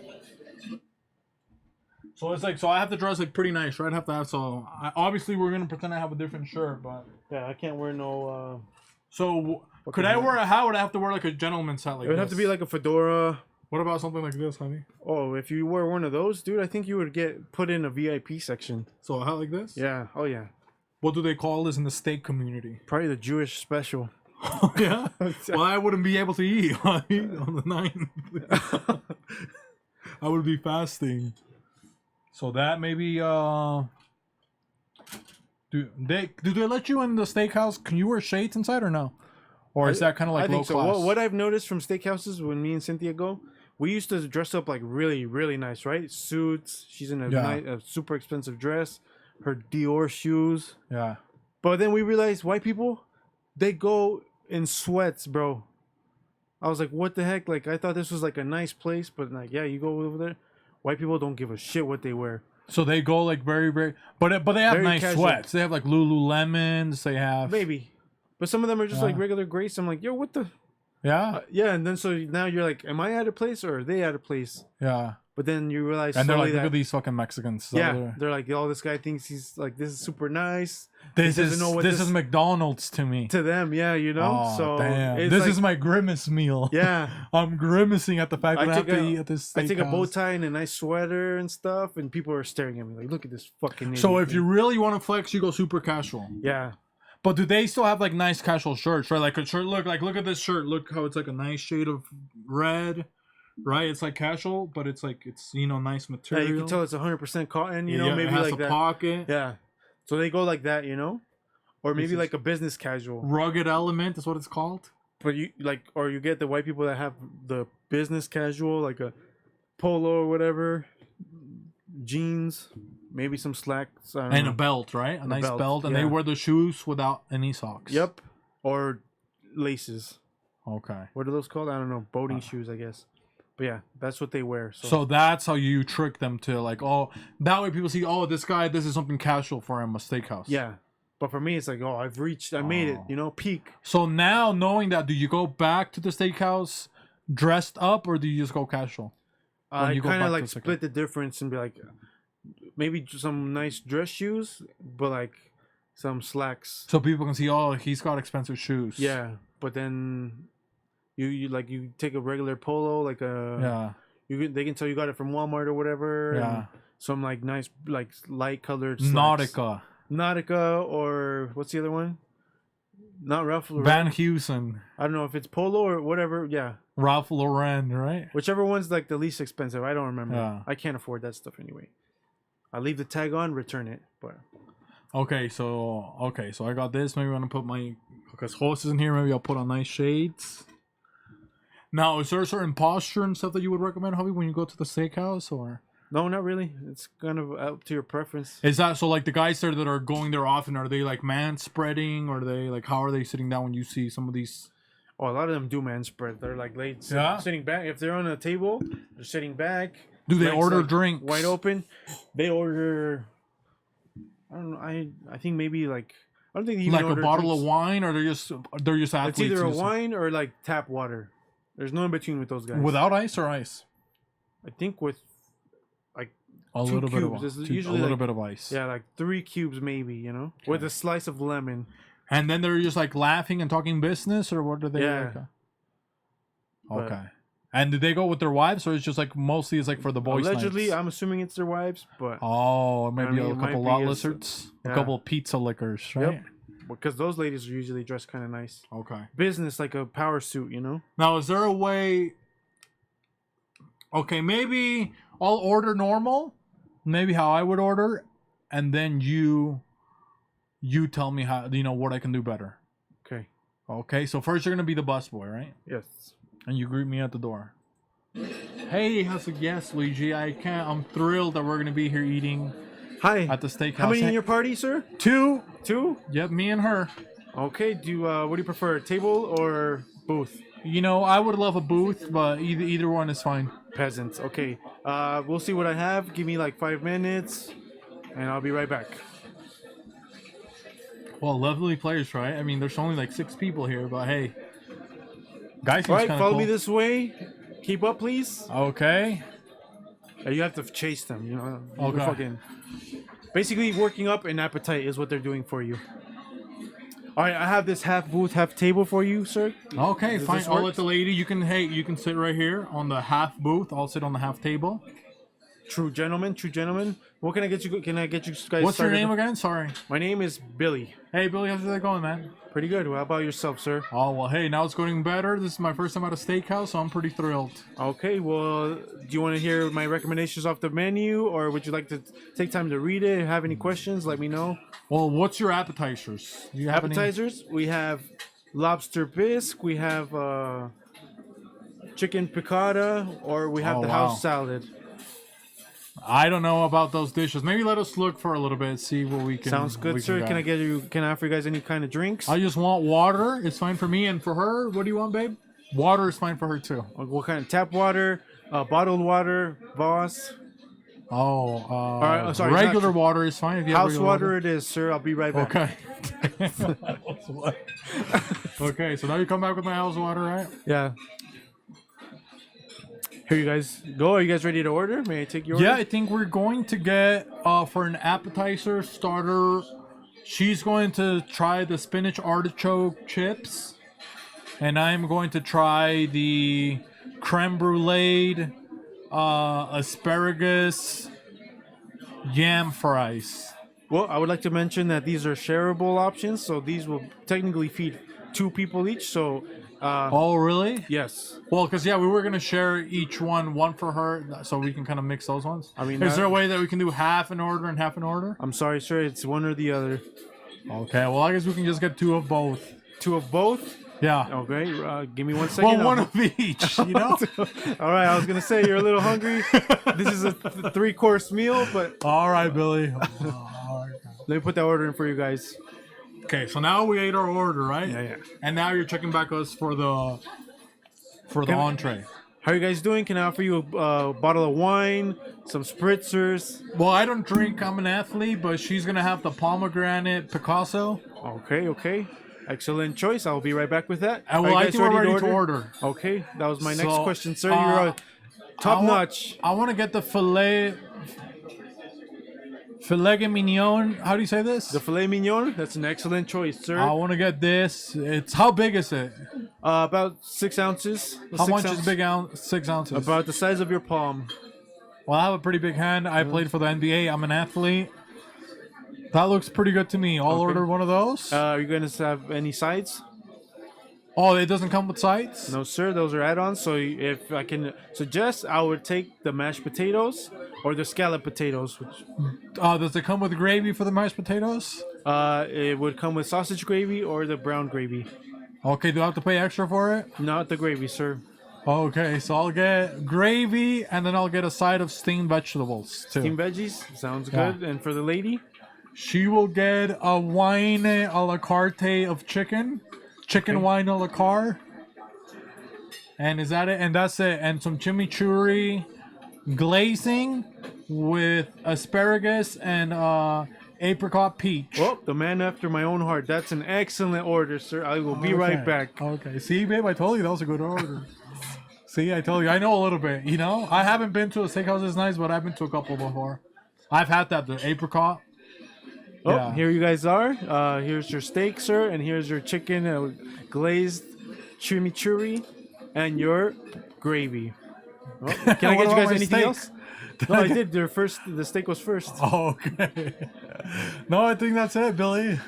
So it's like, so I have to dress like pretty nice, right? Obviously we're gonna pretend I have a different shirt, but Yeah, I can't wear no. so could I wear a hat? Would I have to wear like a gentleman's hat like It would this? have to be like a fedora. What about something like this, honey? Oh, if you wear one of those, dude, I think you would get put in a VIP section. So a hat like this? Yeah. Oh yeah. What do they call this in the steak community? Probably the Jewish special. Yeah. Well, I wouldn't be able to eat honey, on the 9th. I would be fasting. So that maybe do they let you in the steakhouse? Can you wear shades inside or no? Or is that kind of like I low think so. class? What I've noticed from steakhouses when me and Cynthia go, we used to dress up like really, really nice, right? Suits. She's in a super expensive dress. Her Dior shoes. Yeah. But then we realized white people, they go in sweats, bro. I was like, what the heck? Like, I thought this was like a nice place, but like, yeah, you go over there. White people don't give a shit what they wear. So they go like very, very, but they have Very nice casual. sweats. They have like Lululemons. They have Maybe. But some of them are just Yeah. like regular grays. I'm like, yo, what the? Yeah, Yeah, and then so now you're like, am I at a place or are they at a place? yeah. But then you realize And they're slowly like, look that, at these fucking Mexicans. yeah, they're like, oh, this guy thinks he's like, this is super nice. This doesn't is know what this this- is McDonald's to me. To them, yeah, you know? Oh, so damn. it's This like- is my grimace meal. Yeah. I'm grimacing at the fact that I have take to a- eat at this I take a bow steakhouse. tie and a nice sweater and stuff, and people are staring at me like, look at this fucking idiot. So if you really want to flex, you go super casual. Yeah. But do they still have like nice casual shirts, right? Like a shirt, look at this shirt. Look how it's like a nice shade of red, right? It's like casual, but it's like it's nice Yeah, material. you can tell it's 100% cotton, you know, Yeah, maybe it has like a that. pocket. Yeah. So they go like that, you know? Or maybe is- like a business casual. Rugged element is what it's called. But you like, or you get the white people that have the business casual, like a polo or whatever, jeans, maybe some slacks, I don't And know. a belt, right? A nice belt, belt. And they yeah. wear the shoes without any socks. Yep. Or laces. Okay. What are those called? I don't know. Boating shoes, I guess. But yeah, that's what they wear. So that's how you trick them to like, oh, that way people see, oh, this is something casual for him, a steakhouse. yeah. But for me, it's like, oh, I made it, you know, peak. So now knowing that, do you go back to the steakhouse dressed up or do you just go casual? When I you go kind back of to like the second- split the difference and be like, maybe some nice dress shoes, but like some slacks. So people can see, oh, he's got expensive shoes. Yeah, but then you take a regular polo, like a they can tell you got it from Walmart or whatever. Yeah. And some like nice like light colored slacks. Nautica or what's the other one? Not Ralph Lauren. Van Heusen. I don't know if it's polo or whatever. Yeah, Ralph Lauren, right? whichever one's like the least expensive. I don't remember. Yeah. I can't afford that stuff anyway. I leave the tag on, return it. But Okay, so I got this. Maybe I'm gonna put because horse is in here. Maybe I'll put on nice shades. Now, is there a certain posture and stuff that you would recommend, Hubby, when you go to the steakhouse, or no, not really. It's kind of up to your preference. is that so? Like the guys there that are going there often, are they like man spreading, or are they like how are they sitting down when you see some of these? Oh, a lot of them do man spread. They're like laid, Yeah? sitting back. If they're on a table, they're sitting back. Do they legs, order like, drinks wide open? They order. I don't know. I think maybe like I don't think they even like a order bottle of drinks. wine, or they're just It's athletes? either a and just- wine or like tap water. There's no in between with those guys. without ice or ice. I think with like A Two little bit of cubes. It's a usually little like- bit of ice. yeah, like 3 cubes maybe. You know, with a slice of lemon. And then they're just like laughing and talking business, or what do they? Yeah. Like, But- okay. And did they go with their wives, or it's just like mostly it's like for the boys' Allegedly, nights? I'm assuming it's their wives, but Oh, maybe mean, a it might couple be lot a- lizards, a yeah. couple pizza lickers, right? Yep. because those ladies are usually dressed kind of nice. Okay. Business, like a power suit, you know. Now, is there a way? Okay, maybe I'll order normal, maybe how I would order, and then you tell me how, what I can do better. Okay. Okay, so first you're gonna be the busboy, right? Yes. And you greet me at the door. Hey, how's it? Yes, Luigi. I'm thrilled that we're gonna be here eating Hi. at the steakhouse. How many in your party, sir? 2. 2? Yep, me and her. Okay. What do you prefer, table or booth? I would love a booth, but either one is fine. Peasants. Okay. We'll see what I have. Give me like 5 minutes, and I'll be right back. Well, lovely place, right? I mean, there's only like 6 people here, but hey, guys, All right. Follow cool. me this way. Keep up, please. Okay. You have to chase them. Okay. Fucking. Basically, working up an appetite is what they're doing for you. All right, I have this half booth, half table for you, sir. Okay, Does fine. this I'll work? let the lady. You can sit right here on the half booth. I'll sit on the half table. True gentleman, true gentleman. What can I get you? Can I get you guys? What's your started? name again? Sorry. My name is Billy. Hey, Billy, how's it going, man? Pretty good. How about yourself, sir? Oh, well, hey, now it's going better. This is my first time at a steakhouse, so I'm pretty thrilled. Okay. Well, do you want to hear my recommendations off the menu, or would you like to take time to read it? Have any questions? Let me know. Well, what's your appetizers? Do you have any? Appetizers. We have lobster bisque. We have chicken piccata, or we have Oh, the wow. house salad. I don't know about those dishes. Maybe let us look for a little bit, see what we can. Sounds good, sir. Can I get? Can I offer you guys any kind of drinks? I just want water. It's fine for me, and for her, what do you want, babe? Water is fine for her too. What kind of tap water? Bottled water, Voss. Oh, right, sorry, regular not- water is fine. If you have House regular water it is, sir. I'll be right back. Okay. Okay, so now you come back with my house water, right? Yeah. Here you guys go. Are you guys ready to order? May I take your Yeah, order? I think we're going to get for an appetizer starter. She's going to try the spinach artichoke chips, and I'm going to try the creme brulee, asparagus, yam fries. Well, I would like to mention that these are shareable options, so these will technically feed 2 people each. So, Oh, really? yes. Well, because we were gonna share each one for her, so we can kind of mix those ones. I mean, is there a way that we can do half an order and half an order? I'm sorry, sir. It's one or the other. Okay, well, I guess we can just get 2 of both. 2 of both. Yeah. Okay. Give me 1 second. Well, one of each, you know? All right. I was gonna say you're a little hungry. This is a 3-course meal, but All right, Billy. let me put that order in for you guys. Okay, so now we ate our order, right? Yeah. And now you're checking back us for the entree. How are you guys doing? Can I offer you a bottle of wine, some spritzers? Well, I don't drink. I'm an athlete, but she's gonna have the pomegranate Picasso. Okay. Excellent choice. I'll be right back with that. And Are well, you I guys think we're ready to order. Okay, that was my next So, question, sir. You're top notch. I want to get the filet mignon. How do you say this? The filet mignon. That's an excellent choice, sir. I want to get this. It's how big is it? About 6 ounces. How much is big 6 ounces? About the size of your palm. Well, I have a pretty big hand. I played for the NBA. I'm an athlete. That looks pretty good to me. I'll Okay. order one of those. Are you gonna have any sides? Oh, it doesn't come with sides? No, sir. Those are add-ons. So if I can suggest, I would take the mashed potatoes or the scallop potatoes. Which, Does it come with gravy for the mashed potatoes? it would come with sausage gravy or the brown gravy. Okay, do I have to pay extra for it? Not the gravy, sir. Okay, so I'll get gravy and then I'll get a side of steamed vegetables too. Steamed veggies. Sounds Yeah. good. And for the lady? She will get a wine a la carte of chicken. Chicken wine a la carte. And is that it? And that's it. And some chimichurri glazing with asparagus and apricot peach. Oh, the man after my own heart. That's an excellent order, sir. I will be right Okay. back. Okay. See, babe, I told you that was a good order. See, I told you. I know a little bit, you know? I haven't been to a steakhouse this nice, but I've been to a couple before. I've had that, the apricot. Oh, Yeah. here you guys are. Here's your steak, sir, and here's your chicken glazed chimichurri and your gravy. Oh, can I What get you about guys my anything steak? else? No, I did. The steak was first. Oh, okay. No, I think that's it, Billy.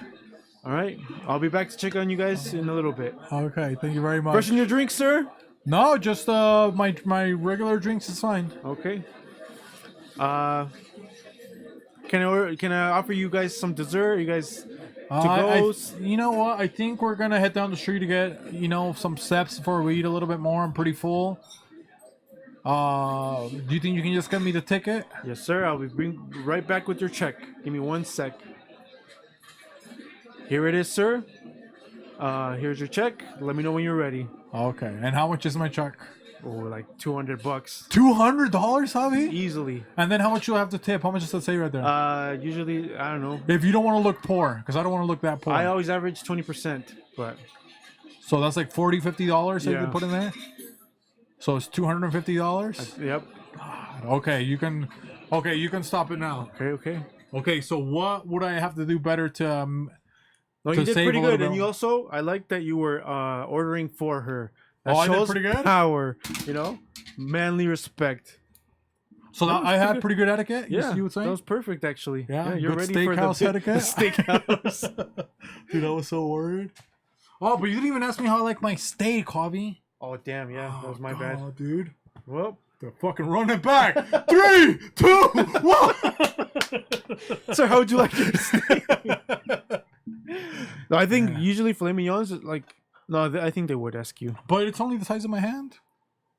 All right, I'll be back to check on you guys in a little bit. Okay, thank you very much. Freshen your drink, sir. No, just my regular drinks is fine. Okay. Can I offer you guys some dessert? You guys I- goes. you know what? I think we're gonna head down the street to get some steps before we eat a little bit more. I'm pretty full. Do you think you can just get me the ticket? Yes, sir. I'll be bring right back with your check. Give me 1 sec. Here it is, sir. Here's your check. Let me know when you're ready. Okay. And how much is my check? Oh, like $200. $200, Javi? Easily. And then how much you'll have to tip? How much does that say right there? Usually, I don't know. If you don't want to look poor, because I don't want to look that poor. I always average 20%, but So that's like $40, $50 that Yeah. you put in there? So it's $250? yep. Okay, you can stop it now. Okay. Okay, so what would I have to do better to No, To you did save pretty a little good, and bit. you also, I like that you were ordering for her. That I did shows pretty good? power, manly respect. So that, I had pretty good etiquette? Yeah, You would say? that was perfect, actually. Yeah, you're good ready for the steakhouse etiquette? steakhouse. Dude, I was so worried. Oh, but you didn't even ask me how I like my steak, Javi. Oh, damn, yeah, that was my bad. Oh, dude. Well, They're fucking running back. 3, 2, 1. sir, how would you like your steak? No, I think usually filet mignons, I think they would ask you. But it's only the size of my hand.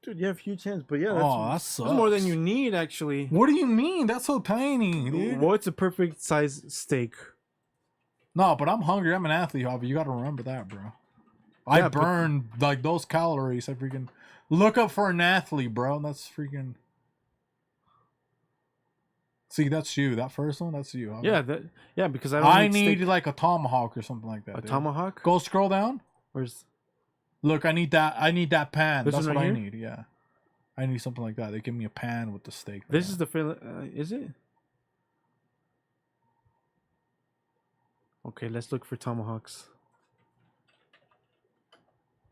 Dude, you have huge hands, but yeah, That that's sucks. more than you need, actually. What do you mean? That's so tiny, dude. What's a perfect size steak? No, but I'm hungry. I'm an athlete, Javi. You got to remember that, bro. I Yeah, but- burn like those calories. I freaking look up for an athlete, bro. That's freaking. See, that's you. That first one, that's you. Javi. Yeah, because I don't I need need steak. like a tomahawk or something like that. A dude. tomahawk. Go scroll down. Where's Look, I need that. I need that pan. This That's one what right I here? need. Yeah, I need something like that. They give me a pan with the steak. this? Is the filet? Is it? Okay, let's look for tomahawks.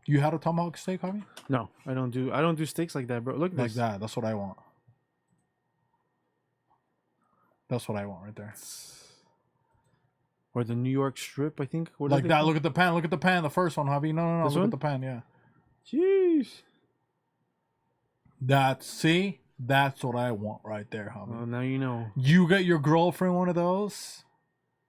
You had a tomahawk steak, Javi? No, I don't do steaks like that, bro. Look at Like this. that. That's what I want. That's what I want right there. Or the New York strip, I think. What Like that. Look at the pan. Look at the pan. The first one, Javi. No. This Look one? at the pan. Yeah. Jeez. That's what I want right there, Javi. Well, now you know. You get your girlfriend one of those.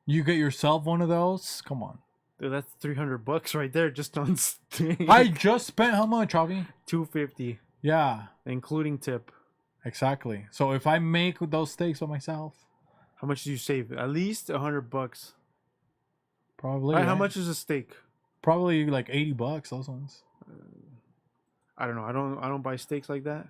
You get yourself one of those. Come on. Dude, that's $300 right there, just on steak. I just spent how much, Javi? $250, Yeah, including tip. exactly. So if I make those steaks by myself, How much do you save? At least $100. probably. Right, how right? much is a steak? Probably like $80. Those ones. I don't know. I don't buy steaks like that.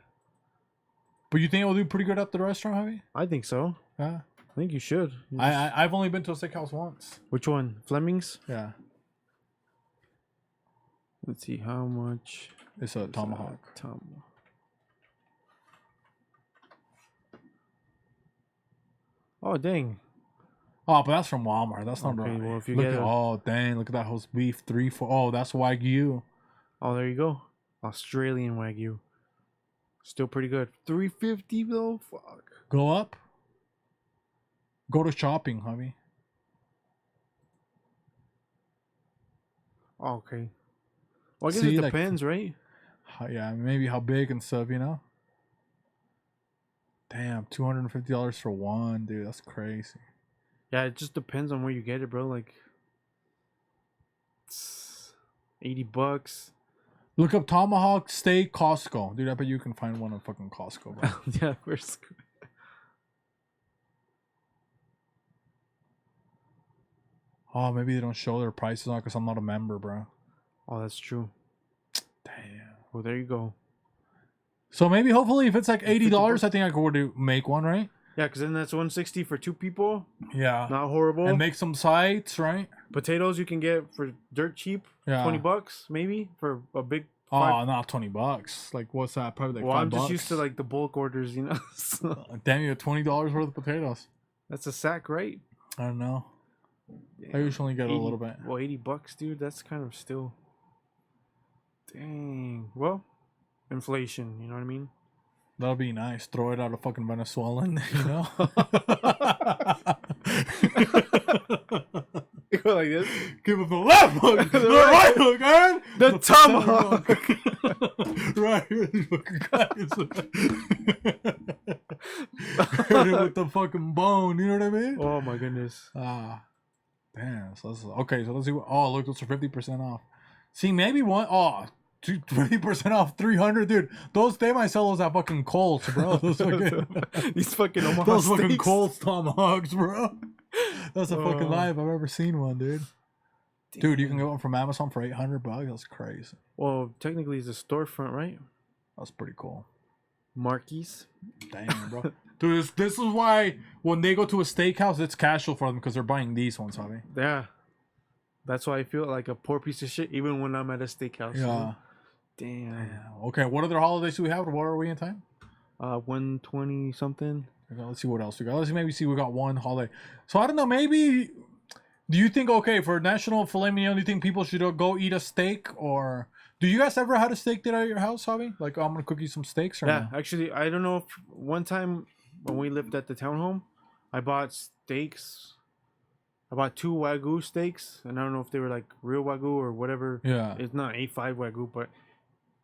But you think it will do pretty good at the restaurant, Javi? I think so. Yeah. I think you should. I've only been to a steakhouse once. Which one? Fleming's? Yeah. Let's see how much. It's a tomahawk. Oh dang! Oh, but that's from Walmart. That's not Okay, right. well, if you look get at, a- oh dang! Look at that host beef 3 4. Oh, that's Wagyu. Oh, there you go. Australian Wagyu. Still pretty good. $350 though. Fuck. Go up. Go to shopping, Javi. Oh, okay. Well, I guess See, it like- depends, right? Yeah, maybe how big and stuff, Damn, $250 for one, dude. That's crazy. Yeah, it just depends on where you get it, bro. Like, it's $80. Look up tomahawk steak Costco, dude. I bet you can find one at fucking Costco, bro. Yeah, where's? Oh, maybe they don't show their prices on because I'm not a member, bro. Oh, that's true. Damn. Well, there you go. So maybe, hopefully, if it's like $80, I think I could make one, right? Yeah, because then that's $160 for 2 people. Yeah. Not horrible. And make some sides, right? Potatoes you can get for dirt cheap. Yeah. $20 maybe for a big. Oh, not $20. Like, what's that? Probably like Well, $5. I'm just used to like the bulk orders, So, Damn, you have $20 worth of potatoes. that's a sack, right? I don't know. I usually get a little bit. Well, $80, dude. That's kind of still. Dang. Well, inflation. You know what I mean? That'll be nice. Throw it out of fucking Venezuelan, you know? Go like this. Give it the left hook, the right hook, and The tomahawk. right here, these fucking guys. With the fucking bone. You know what I mean? Oh my goodness. Ah, damn. So okay. So let's see. Oh, look, those are 50% off. See, maybe one. Oh, 20% off 300, dude. They might sell those at fucking Coles, bro. Those fucking, These fucking Omaha those fucking steaks. Coles tomahawks, bro. That's the fucking life I've ever seen one, dude. Dude, you can get one from Amazon for $800. That's crazy. Well, technically, it's a storefront, right? That's pretty cool. Marquis. Damn, bro. Dude, this is why when they go to a steakhouse, it's casual for them because they're buying these ones, Javi. Yeah. That's why I feel like a poor piece of shit even when I'm at a steakhouse. you Yeah. know? Damn. Yeah. Okay, what other holidays do we have? What are we in time? 120 something. Okay, let's see what else we got. Let's maybe see we got one holiday. So I don't know, maybe do you think for National Filet Mignon, do you think people should go eat a steak, or do you guys ever had a steak dinner at your house, Javi? Like, I'm gonna cook you some steaks or Yeah, no? actually, I don't know if one time when we lived at the townhome, I bought steaks. I bought 2 Wagyu steaks, and I don't know if they were like real Wagyu or whatever. Yeah. It's not A5 Wagyu, but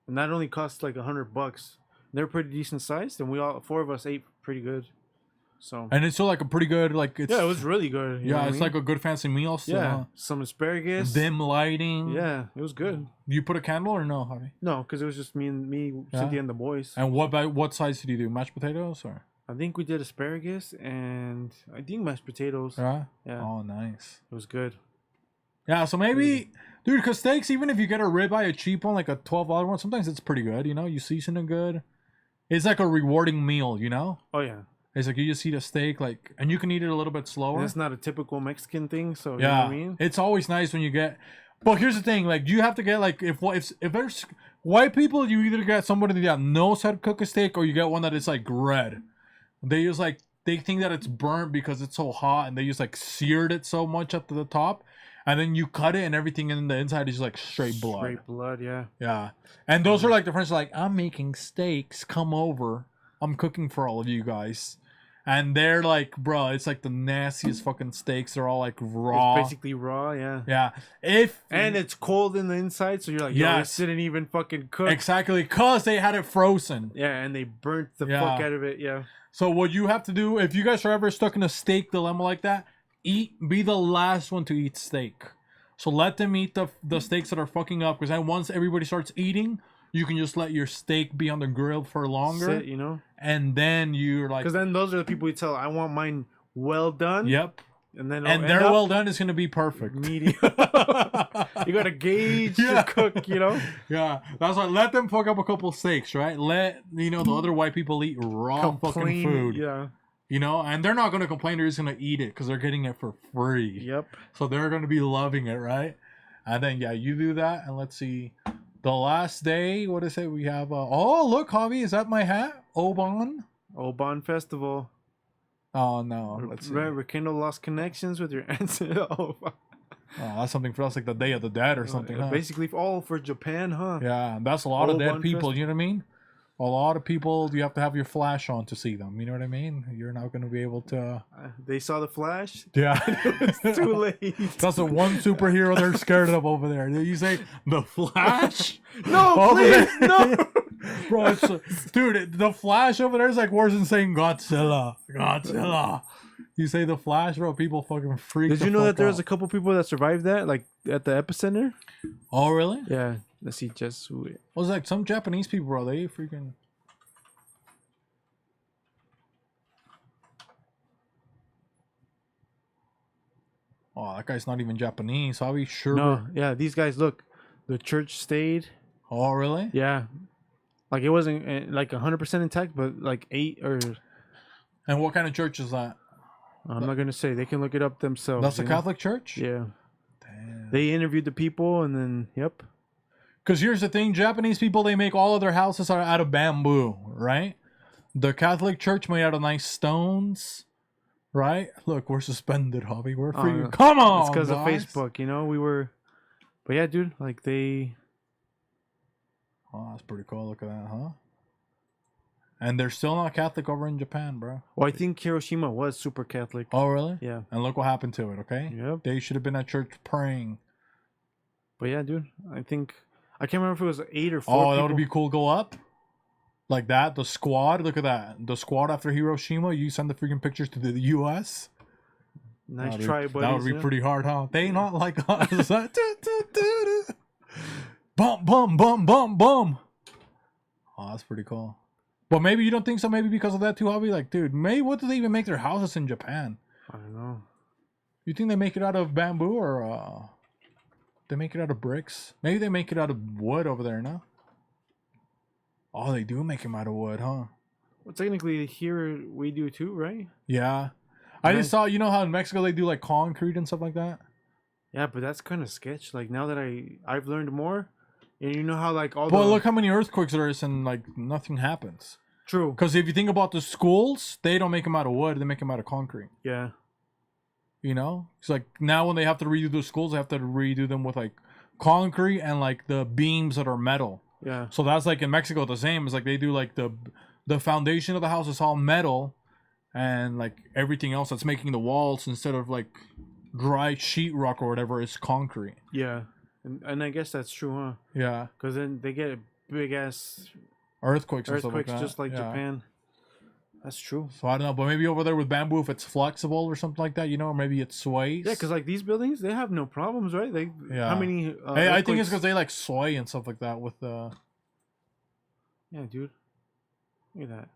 and that only cost like $100. They're pretty decent sized, and 4 of us ate pretty good. So And it's still like a pretty good, like it's yeah, it was really good. you know yeah, what I it's mean? like a good fancy meal still. yeah, Huh? some asparagus. Dim lighting. Yeah, it was good. You put a candle or no, Javi? No, because it was just me, Yeah. Cynthia, and the boys. And what size did you do? Mashed potatoes or? I think we did asparagus and I think mashed potatoes. Yeah. Yeah. Oh, nice. It was good. Yeah, so maybe, dude, because steaks, even if you get a ribeye, a cheap one, like a $12 one, sometimes it's pretty good, you know? You season it good. It's like a rewarding meal, you know? Oh yeah, It's like you just eat a steak, like, and you can eat it a little bit slower. and it's not a typical Mexican thing, so you know Yeah. what I mean. It's always nice when you get, but here's the thing, like, you have to get, like, if there's white people, you either get somebody that knows how to cook a steak or you get one that is, like, red. They use, like, they think that it's burnt because it's so hot and they just, like, seared it so much up to the top. And then you cut it and everything in the inside is just like straight blood. Straight blood, yeah. Yeah. And those are like the friends like, I'm making steaks. Come over. I'm cooking for all of you guys. And they're like, bro, it's like the nastiest fucking steaks. They're all like raw. It's basically raw, yeah. Yeah. And it's cold in the inside, so you're like, yo, Yes. this didn't even fucking cook. Exactly. Because they had it frozen. Yeah, and they burnt the Yeah. fuck out of it, yeah. So what you have to do, if you guys are ever stuck in a steak dilemma like that, be the last one to eat steak. So let them eat the steaks that are fucking up, because then once everybody starts eating, you can just let your steak be on the grill for longer, Sit, you know? and then you're like, Because then those are the people you tell, I want mine well done. yep, And then and it'll their end up well done is gonna be perfect. medium. You gotta gauge your cook, you know? Yeah, that's why let them fuck up a couple steaks, right? Let the other white people eat raw fucking Complain, food, yeah. and they're not gonna complain. They're just gonna eat it because they're getting it for free. Yep. So they're gonna be loving it, right? And then you do that, and let's see, the last day. What is it? We have. Oh, look, Javi, is that my hat? Oban. Oban Festival. Oh no, let's see. Rekindle lost connections with your ancestors. Oh, Oh, that's something for us, like the Day of the Dead or something. Huh? basically all for Japan, huh? Yeah, that's a lot of dead Oban people. Fest- You know what I mean? A lot of people. You have to have your flash on to see them. You know what I mean? You're not gonna be able to. They saw the Flash. Yeah. It's too late. That's the one superhero they're scared of over there. You say the Flash? No, Over please, there. no. Bro, dude, the Flash over there is like worse than saying Godzilla. Godzilla. You say the Flash, bro, people fucking freak. Did you know that there was a couple people that survived that, like at the epicenter? Oh, really? Yeah. Let's see, just Was like some Japanese people, bro. They freaking. Oh, that guy's not even Japanese. I'll be sure. no. Yeah, these guys look. The church stayed. Oh, really? Yeah. Like it wasn't like 100% intact, but like 8 or And what kind of church is that? I'm not gonna say. They can look it up themselves. That's a you know? Catholic church? Yeah. Damn. They interviewed the people, and then yep. Because here's the thing, Japanese people, they make all of their houses are out of bamboo, right? The Catholic Church made out of nice stones, right? Look, we're suspended, Hobby. We're free. yeah. Come on, It's because of guys. Facebook, you know. We were, but yeah, dude. Like they. Oh, that's pretty cool. Look at that, huh? And they're still not Catholic over in Japan, bro. Well, I think Hiroshima was super Catholic. Oh, really? Yeah. And look what happened to it, okay? Yep. They should have been at church praying. But yeah, dude. I think I can't remember if it was 8 or 4. Oh, that people. would be cool. Go up? Like that, the squad. Look at that. The squad after Hiroshima. You send the freaking pictures to the U.S. Nice try, buddy. That would be pretty hard, huh? They not like us. Bum, bum, bum, bum, bum. Oh, that's pretty cool. But maybe you don't think so? Maybe because of that too, Javi? Like, dude, maybe what do they even make their houses in Japan? I don't know. You think they make it out of bamboo or they make it out of bricks? Maybe they make it out of wood over there, no? Oh, they do make them out of wood, huh? Well, technically here we do too, right? Yeah. I just saw, you know how in Mexico they do like concrete and stuff like that? Yeah, but that's kind of sketch. Like now that I've learned more, and you know how like all. But look how many earthquakes there is and like nothing happens. True. Because if you think about the schools, they don't make them out of wood; they make them out of concrete. Yeah. You know, it's like now when they have to redo the schools, they have to redo them with like concrete and like the beams that are metal. Yeah. So that's like in Mexico the same. It's like they do like the foundation of the house is all metal, and like everything else that's making the walls instead of like dry sheetrock or whatever is concrete. Yeah. And I guess that's true, huh? Yeah. Because then they get big ass Earthquakes and stuff like that. just like Yeah. Japan. That's true. So I don't know, but maybe over there with bamboo, if it's flexible or something like that, you know, or maybe it sways. Yeah, because like these buildings, they have no problems, right? They Yeah. how many? Hey, I think it's earthquakes- because they like sway and stuff like that with the. Yeah, dude. Look at that.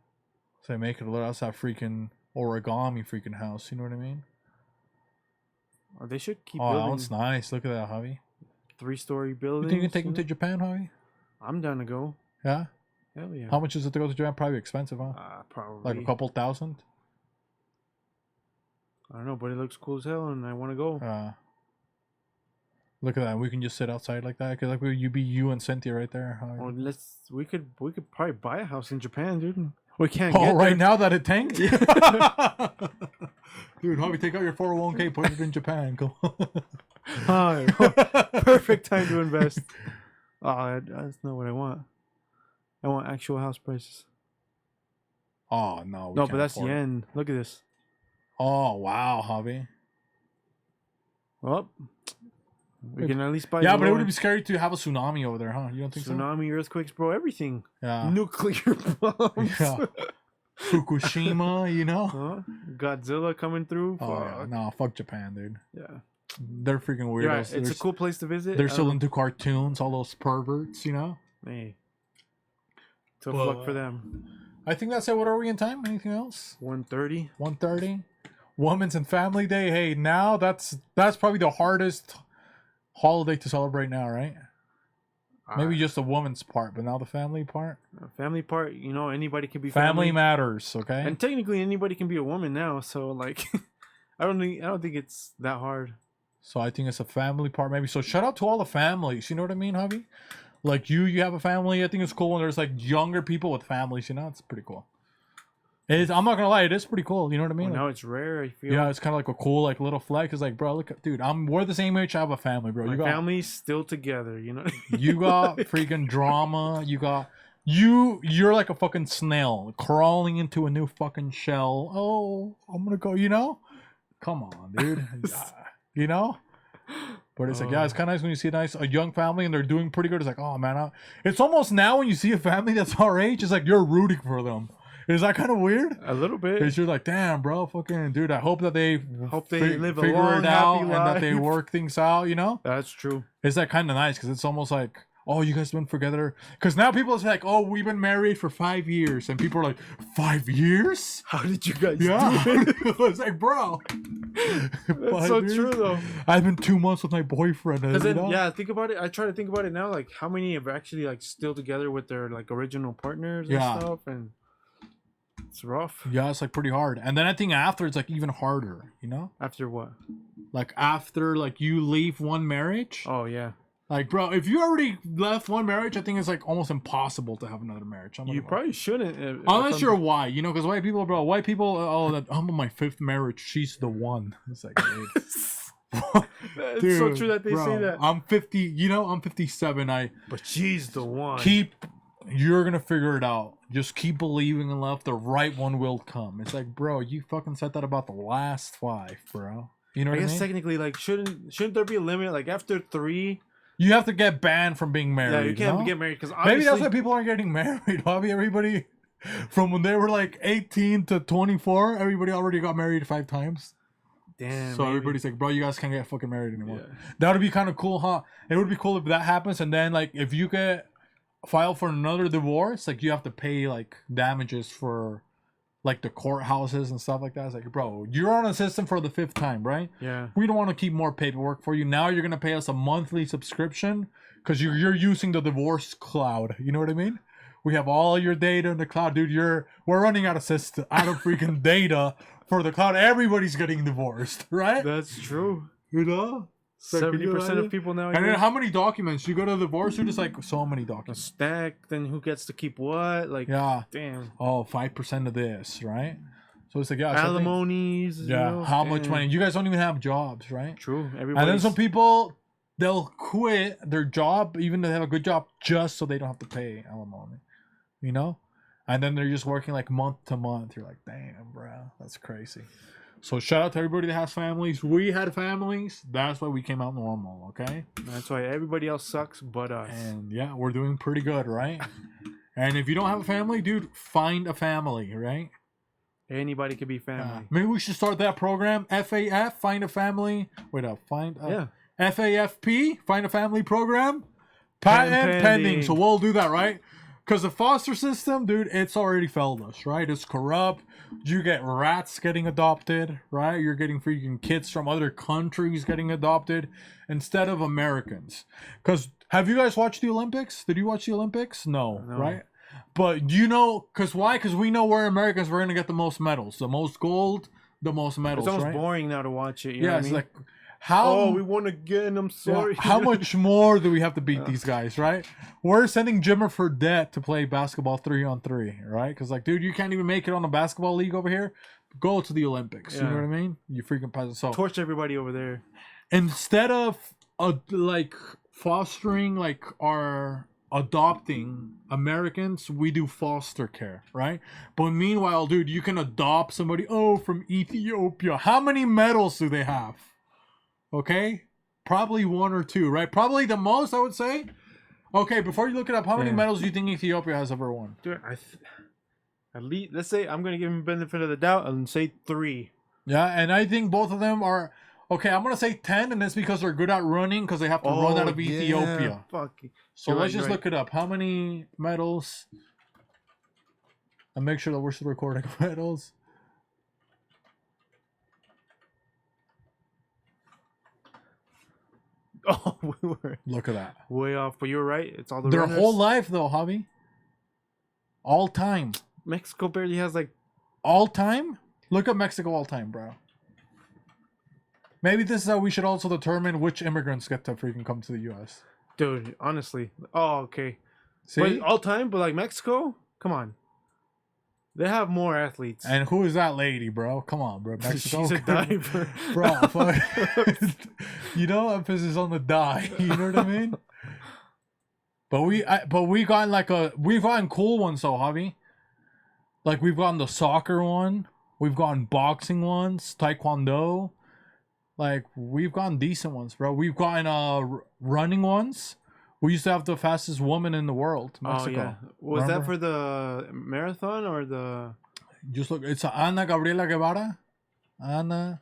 So they make it let us have freaking origami freaking house. You know what I mean? Or they should keep Oh, that building one's nice. Look at that, Javi. 3-story You buildings. think you can take them to Japan, Javi? I'm down to go. Yeah. Hell yeah. How much is it to go to Japan? Probably expensive, huh? Probably. Like a couple thousand. I don't know, but it looks cool as hell, and I want to go. Look at that. We can just sit outside like that. Cause like you and Cynthia right there. Javi. Or we could probably buy a house in Japan, dude. We can't. Oh, get right there. now that it tanked? Dude, Javi, take out your 401k, put it in Japan. Go. Hi. Perfect time to invest. Oh, that's not what I want. I want actual house prices. Oh, no. No, but that's yen. Look at this. Oh, wow, Javi. Well, we can at least buy. Yeah, but it lower- would be scary to have a tsunami over there, huh? You don't think tsunami, earthquakes, bro. Everything. so? Yeah. Nuclear bombs. Yeah. Fukushima, you know? Huh? Godzilla coming through. Oh, yeah. Fuck. No, fuck Japan, dude. Yeah. They're freaking weirdos. You're right. It's They're a cool place to visit. They're still into cartoons, all those perverts, you know? Hey. Tough Well, luck for them. I think that's it. What are we in time? Anything else? 1:30. 1:30. Women's and Family Day. Hey, now that's probably the hardest holiday to celebrate now, right? Maybe just the woman's part, but now the family part. Family part. You know, anybody can be Family matters, okay? And technically, anybody can be a woman now. So like, I don't think it's that hard. So I think it's a family part, maybe. So shout out to all the families. You know what I mean, Javi? Like you have a family. I think it's cool when there's like younger people with families. You know, it's pretty cool. It is, I'm not gonna lie, it is pretty cool. You know what I mean? Well, now Like, it's rare. I feel. yeah, it's kind of like a cool like little flex. It's like, bro, look, dude, we're the same age. I have a family, bro. My You got family's still together. You know. you got freaking drama. You got you're like a fucking snail crawling into a new fucking shell. Oh, I'm gonna go. You know? Come on, dude. You know? But it's like, yeah, it's kind of nice when you see a young family and they're doing pretty good. It's like, oh man, it's almost now when you see a family that's our age, it's like you're rooting for them. Is that kind of weird? A little bit. Because you're like, damn, bro, fucking dude. I hope that they live a figure long, it out happy and that they life. work things out. You know, That's true. it's that kind of nice because it's almost like, oh, you guys been together. Because now people is like, oh, we've been married for 5 years, and people are like, 5 years? How did you guys Yeah, do it? it's like, bro, That's so true though. I've been 2 months with my boyfriend. And, Because you then, know? yeah, think about it. I try to think about it now. Like, how many have actually like still together with their like original partners and Yeah. stuff, and it's rough. Yeah, it's like pretty hard. And then I think after it's like even harder, you know? After what? Like after like you leave one marriage, Oh yeah, like bro, if you already left one marriage, I think it's like almost impossible to have another marriage. I'm not you gonna lie. probably shouldn't. Unless you're white, you know, because white people, bro, white people, oh, that I'm on my 5th marriage, she's the one. It's like, dude. It's so true that they bro, say that. I'm 50, you know, I'm 57. But she's the one. You're gonna figure it out. Just keep believing in love. The right one will come. It's like, bro, you fucking said that about the last 5, bro. You know I what I guess mean? technically, like, shouldn't there be a limit? Like after 3, You have to get banned from being married. Yeah, you can't no? get married because Maybe that's why people aren't getting married. Bobby, everybody from when they were like 18 to 24, everybody already got married 5 times. Damn. So maybe. everybody's like, bro, you guys can't get fucking married anymore. Yeah. That would be kind of cool, huh? It would be cool if that happens, and then like if you get filed for another divorce, like you have to pay like damages for like the courthouses and stuff like that. It's like, bro, you're on a system for the 5th time, right? Yeah. We don't want to keep more paperwork for you. Now you're gonna pay us a monthly subscription because you're using the divorce cloud. You know what I mean? We have all your data in the cloud, dude. We're running out of freaking data for the cloud. Everybody's getting divorced, right? That's true. You know, 70% of people now. And then how many documents? You go to divorce, you're just like so many a documents. stack. Then who gets to keep what? Like, Yeah. damn. Oh, 5% of this, right? So it's like, yeah. Alimonies. Yeah. How much money? You guys don't even have jobs, right? True. And then some people, they'll quit their job, even though they have a good job, just so they don't have to pay alimony. You know? And then they're just working like month to month. You're like, damn, bro, that's crazy. So shout out to everybody that has families. We had families. That's why we came out normal, okay? That's why everybody else sucks but us. And yeah, we're doing pretty good, right? And if you don't have a family, dude, find a family, right? Anybody could be family. Maybe we should start that program. FAF, find a family. Wait up, Yeah. FAFP, find a family program. Patent pending. So we'll do that, right? Because the foster system, dude, it's already failed us, right? It's corrupt. You get rats getting adopted, right? You're getting freaking kids from other countries getting adopted instead of Americans. Because have you guys watched the Olympics? Did you watch the Olympics? No. Right? But you know, because why? Because we know we're Americans, we're going to get the most medals. The most gold, the most medals, It's almost right? boring now to watch it. You know what I it's mean? like, how... Oh, we won again. I'm sorry. how much more do we have to beat these guys, right? We're sending Jimmer Fredette to play basketball 3-on-3, right? Because, like, dude, you can't even make it on the basketball league over here. Go to the Olympics. You know what I mean? You freaking peasant. So Torch everybody over there. instead of like fostering like our adopting Americans, we do foster care, right? But meanwhile, dude, you can adopt somebody from Ethiopia. How many medals do they have? Okay, probably 1 or 2, right? Probably the most, I would say. Okay, before you look it up, how many medals do you think Ethiopia has ever won? Dude, at least, let's say I'm gonna give him the benefit of the doubt and say 3. Yeah, and I think both of them are okay. I'm gonna say 10, and that's because they're good at running because they have to run out of Ethiopia. Fuck. So let's just look it up. How many medals? And make sure that we're still recording medals. Oh, we were Look at that. way off, but you're right. It's all the Their runners. whole life, though, Javi. All time. Mexico barely has like. All time? Look at Mexico all time, bro. Maybe this is how we should also determine which immigrants get to freaking come to the U.S. Dude, honestly. Oh, okay. See? But all time, but like Mexico? Come on. They have more athletes. And who is that lady, bro? Come on, bro. Mexico. She's a diver. Bro, fuck. You know, emphasis on the die. You know what I mean? But we've gotten cool ones though, Javi. Like we've gotten the soccer one, we've gotten boxing ones, taekwondo. Like we've gotten decent ones, bro. We've gotten running ones. We used to have the fastest woman in the world, Mexico. Oh, yeah. Was Remember? that for the marathon or the... Just look, it's Ana Gabriela Guevara. Ana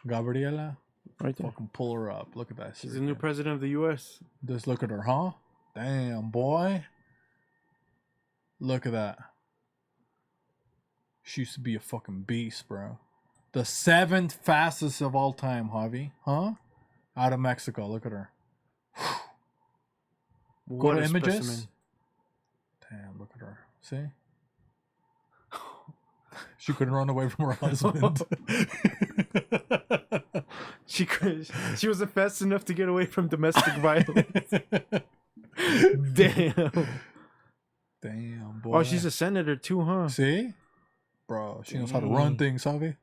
Gabriela. Right there. Fucking pull her up. Look at that. She's the new president of the U.S. Just look at her, huh? Damn, boy. Look at that. She used to be a fucking beast, bro. The 7th fastest of all time, Javi. Huh? Out of Mexico. Look at her. Go to images. Specimen. Damn, look at her. See? She couldn't run away from her husband. She wasn't fast enough to get away from domestic violence. Damn. Damn, boy. Oh, she's a senator too, huh? See? Bro, she knows how to run things, Javi.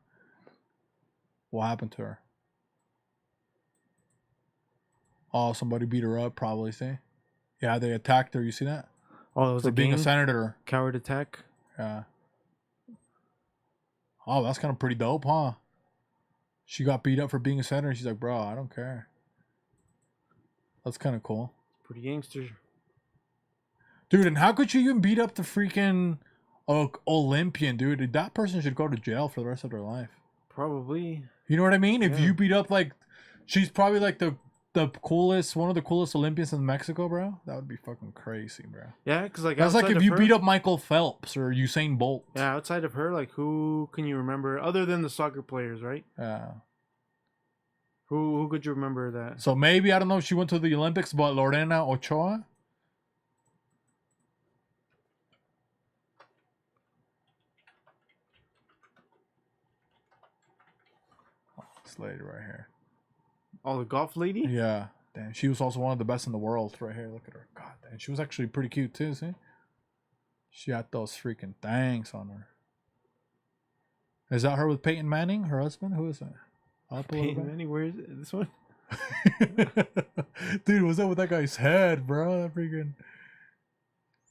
What happened to her? Oh, somebody beat her up, probably, see? Yeah, they attacked her. You see that? Oh, it was For being a senator. Coward attack. Yeah. Oh, that's kind of pretty dope, huh? She got beat up for being a senator. She's like, bro, I don't care. That's kind of cool. Pretty gangster. Dude, and how could you even beat up the freaking Olympian, dude? That person should go to jail for the rest of their life. Probably. You know what I mean? If Yeah. you beat up, like, she's probably like the coolest, one of the coolest Olympians in Mexico, bro. That would be fucking crazy, bro. Yeah, because like That's like outside if of you her- beat up Michael Phelps or Usain Bolt. Yeah, outside of her, like who can you remember other than the soccer players, right? Yeah. Who could you remember that? So maybe, I don't know if she went to the Olympics, but Lorena Ochoa. Oh, this lady right here. Oh, the golf lady? Yeah. Damn, she was also one of the best in the world right here. Look at her. God damn. She was actually pretty cute too, see? She had those freaking things on her. Is that her with Peyton Manning, her husband? Who is that? Up a little Peyton bit. Manning, where is it? This one? Dude, what's up with that guy's head, bro? That freaking.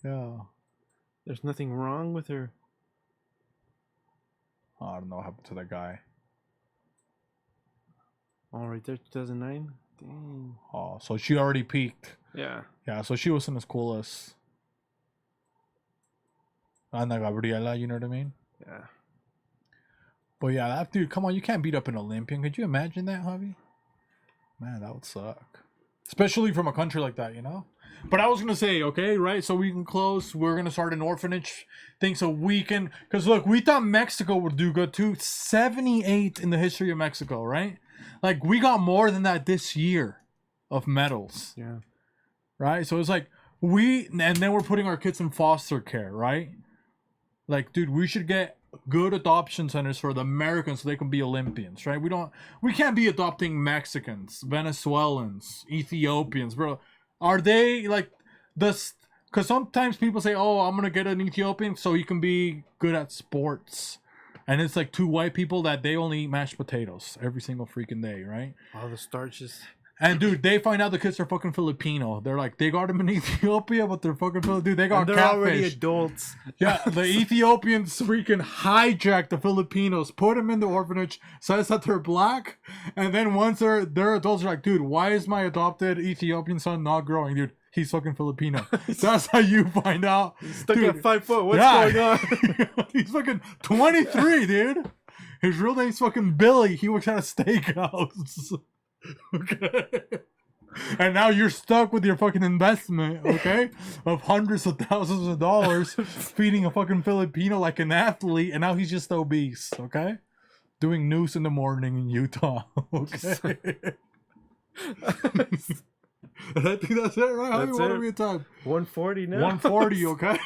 Yeah. There's nothing wrong with her. Oh, I don't know what happened to that guy. Oh, right there, 2009. Dang. Oh, so she already peaked. Yeah. Yeah, so she wasn't as cool as Ana Gabriela, you know what I mean? Yeah. But yeah, that dude, come on, you can't beat up an Olympian. Could you imagine that, Javi? Man, that would suck. Especially from a country like that, you know? But I was going to say, okay, right? So we can close. We're going to start an orphanage thing so we can... Because look, we thought Mexico would do good too. 78 in the history of Mexico, right? Like, we got more than that this year of medals. Yeah. Right? So it's like, and then we're putting our kids in foster care, right? Like, dude, we should get good adoption centers for the Americans so they can be Olympians, right? We can't be adopting Mexicans, Venezuelans, Ethiopians, bro. Are they like this? Because sometimes people say, oh, I'm gonna get an Ethiopian so he can be good at sports, and it's like two white people that they only eat mashed potatoes every single freaking day, right? All the starches. And dude, they find out the kids are fucking Filipino. They're like, they got them in Ethiopia, but they're fucking Filipino. Dude, they got And they're catfish. already adults. Yeah, the Ethiopians freaking hijacked the Filipinos, put them in the orphanage, says that they're black, and then once they're adults, they're like, dude, why is my adopted Ethiopian son not growing? Dude, he's fucking Filipino. That's how you find out. Stuck Dude, at 5 foot. What's going on? He's fucking 23, dude. His real name's fucking Billy. He works at a steakhouse. Okay. And now you're stuck with your fucking investment, okay, of hundreds of thousands of dollars feeding a fucking Filipino like an athlete, and now he's just obese, okay? Doing news in the morning in Utah, okay? And I think that's it, right? How That's many it. we at time? 140 now. 140, okay?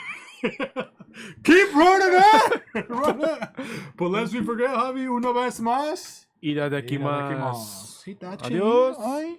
Keep running it! Run it! But lest we forget, Javi, una vez más. Itadakimasu. Hitachi. Adios. Ay.